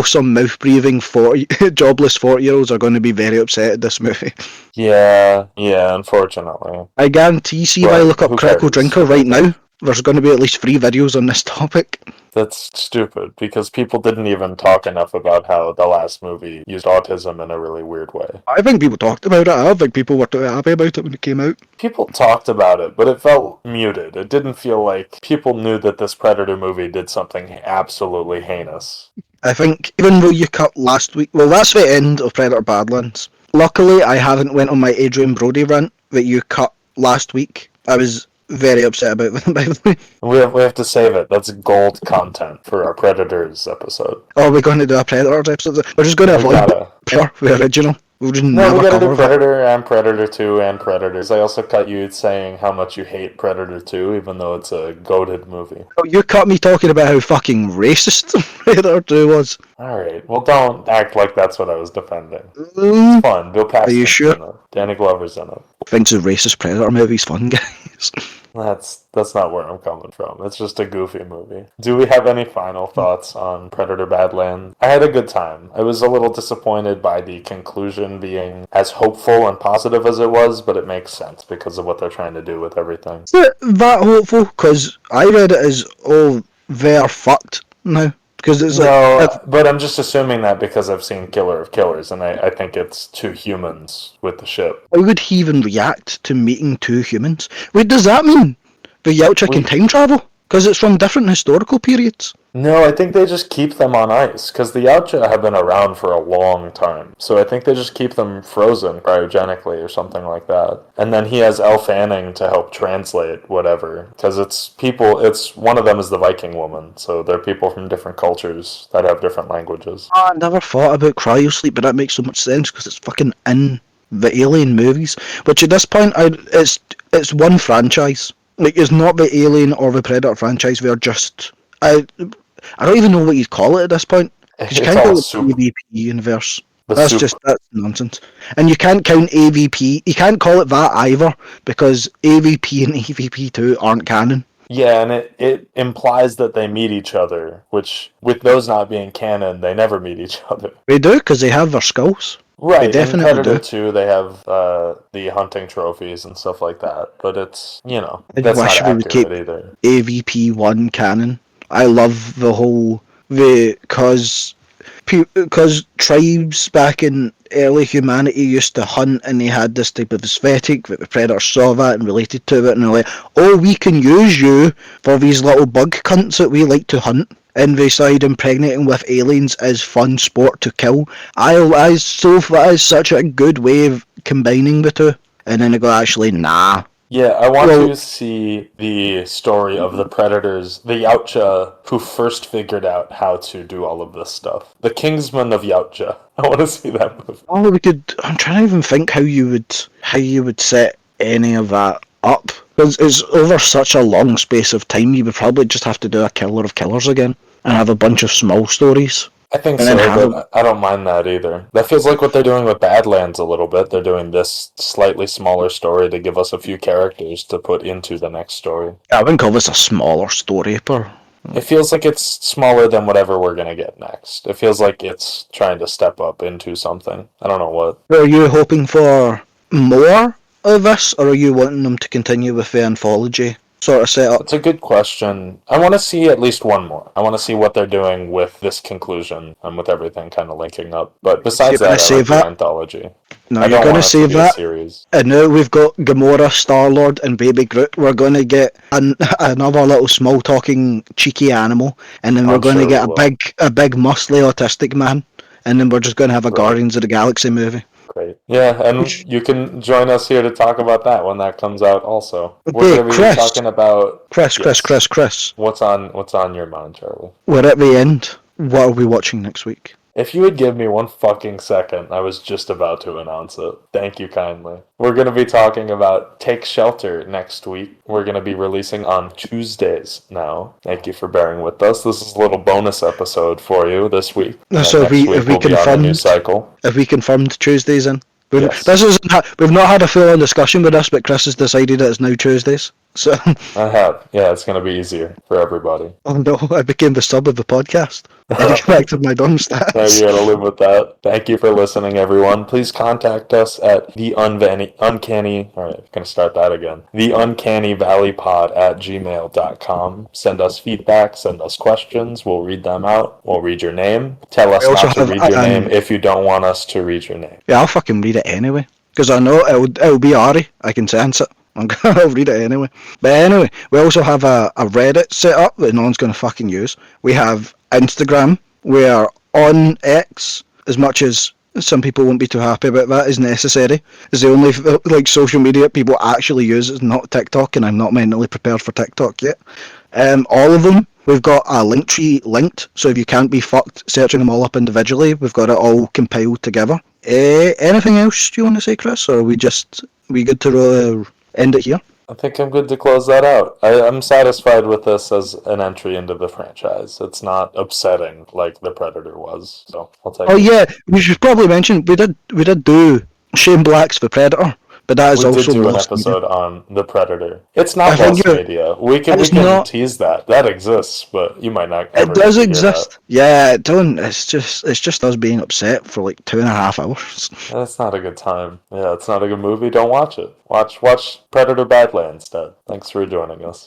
some mouth-breathing 40, jobless 40-year-olds are going to be very upset at this movie. Yeah, unfortunately. I guarantee, see if I look up Critical Drinker right now, there's going to be at least 3 videos on this topic. That's stupid, because people didn't even talk enough about how the last movie used autism in a really weird way. I think people talked about it. I don't think people were too happy about it when it came out. People talked about it, but it felt muted. It didn't feel like people knew that this Predator movie did something absolutely heinous. I think even though you cut last week, well, that's the end of Predator Badlands. Luckily, I haven't went on my Adrian Brody rant that you cut last week. I was very upset about that, by the way. We have to save it. That's gold content for our Predators episode. Oh, we're going to do a Predators episode? We're just going to avoid the original. We'll just never we gotta cover do Predator and Predator 2 and Predators. I also cut you saying how much you hate Predator 2, even though it's a goated movie. Oh, you cut me talking about how fucking racist Predator 2 was. Alright, well don't act like that's what I was defending. Mm. It's fun. Bill Paxton's Are you sure? in it. Danny Glover's in it. Thinks a racist Predator movie's fun, guys. That's not where I'm coming from. It's just a goofy movie. Do we have any final thoughts on Predator Badlands? I had a good time. I was a little disappointed by the conclusion being as hopeful and positive as it was, but it makes sense because of what they're trying to do with everything. Is it that hopeful? Because I read it as, oh, they're fucked now. Because it's but I'm just assuming that because I've seen Killer of Killers, and I think it's 2 humans with the ship. How would he even react to meeting 2 humans? Wait, does that mean the Yautja can time travel? Because it's from different historical periods. No, I think they just keep them on ice, because the Yautja have been around for a long time. So I think they just keep them frozen cryogenically or something like that. And then he has Elle Fanning to help translate whatever, because one of them is the Viking woman, so they're people from different cultures that have different languages. I never thought about cryosleep, but that makes so much sense, because it's fucking in the Alien movies. Which at this point, it's one franchise. Like, it's not the Alien or the Predator franchise, they're just... I don't even know what you'd call it at this point. Because you can't call it the AVP universe. That's nonsense. And you can't count AVP. You can't call it that either, because AVP and AVP2 aren't canon. Yeah, and it implies that they meet each other, which, with those not being canon, they never meet each other. They do, because they have their skulls. Right, they definitely in Predator do. 2, they have the hunting trophies and stuff like that. But it's, that's wish not we would keep accurate either. AVP1 canon. I love the whole... Because tribes back in early humanity used to hunt, and they had this type of aesthetic that the Predators saw that and related to it, and they're like, oh, we can use you for these little bug cunts that we like to hunt. And they started impregnating with aliens as fun sport to kill. That is such a good way of combining the two. And then they go, actually, nah. Yeah, I want to see the story of the Predators, the Yautja, who first figured out how to do all of this stuff. The Kingsmen of Yautja. I want to see that movie. Oh, I'm trying to even think how you would set any of that up. Because it's over such a long space of time, you would probably just have to do a Killer of Killers again and have a bunch of small stories. I think so, but I don't mind that either. That feels like what they're doing with Badlands a little bit. They're doing this slightly smaller story to give us a few characters to put into the next story. I wouldn't call this a smaller story, but... It feels like it's smaller than whatever we're going to get next. It feels like it's trying to step up into something. I don't know what. Are you hoping for more of this, or are you wanting them to continue with the anthology sort of setup? It's a good question. I want to see at least one more. I want to see what they're doing with this conclusion and with everything kind of linking up. But besides that, I like the anthology. No, you're going to save that. And now we've got Gamora, Star-Lord, and Baby Groot. We're going to get another little small-talking, cheeky animal, and then we're going to get a big, muscly, autistic man, and then we're just going to have a Guardians of the Galaxy movie. Great. Yeah, and you can join us here to talk about that when that comes out also. Okay, we're going to be talking about... Chris. What's on your mind, Charlie? We're at the end. What are we watching next week? If you would give me one fucking second, I was just about to announce it. Thank you kindly. We're going to be talking about Take Shelter next week. We're going to be releasing on Tuesdays now. Thank you for bearing with us. This is a little bonus episode for you this week. So Next week if we we'll be on the new cycle. If we confirmed Tuesdays in. Yes. We've not had a full-on discussion with this, but Chris has decided that it's now Tuesdays. So I have. Yeah, it's going to be easier for everybody. oh no, I became the sub of the podcast. I get back to my dumb stats. Now you gotta live with that. Thank you for listening, everyone. Please contact us at the uncanny. All right, gonna start that again. The uncannyvalleypod@gmail.com. Send us feedback. Send us questions. We'll read them out. We'll read your name. Tell us not to read your name if you don't want us to read your name. Yeah, I'll fucking read it anyway, because I know it'll be Ari. I can sense it. I'll read it anyway. But anyway, we also have a Reddit set up that no one's going to fucking use. We have Instagram. We are on X, as much as some people won't be too happy about that, is necessary. It's the only social media people actually use. It's not TikTok, and I'm not mentally prepared for TikTok yet. All of them, we've got a link tree linked, so if you can't be fucked searching them all up individually, we've got it all compiled together. Anything else you want to say, Chris, or are we good to end it here? I think I'm good to close that out. I'm satisfied with this as an entry into the franchise. It's not upsetting like The Predator was, so I'll take it. Oh yeah, we should probably mention we did do Shane Black's The Predator, but that is We also did do an lost episode media. on The Predator. It's not I think lost media. We can tease that. That exists, but you might not ever It does get to hear exist. Yeah, it don't. It's just us being upset for like 2.5 hours. that. That's not a good time. Yeah, it's not a good movie. Don't watch it. Watch Predator Badlands instead. Thanks for joining us.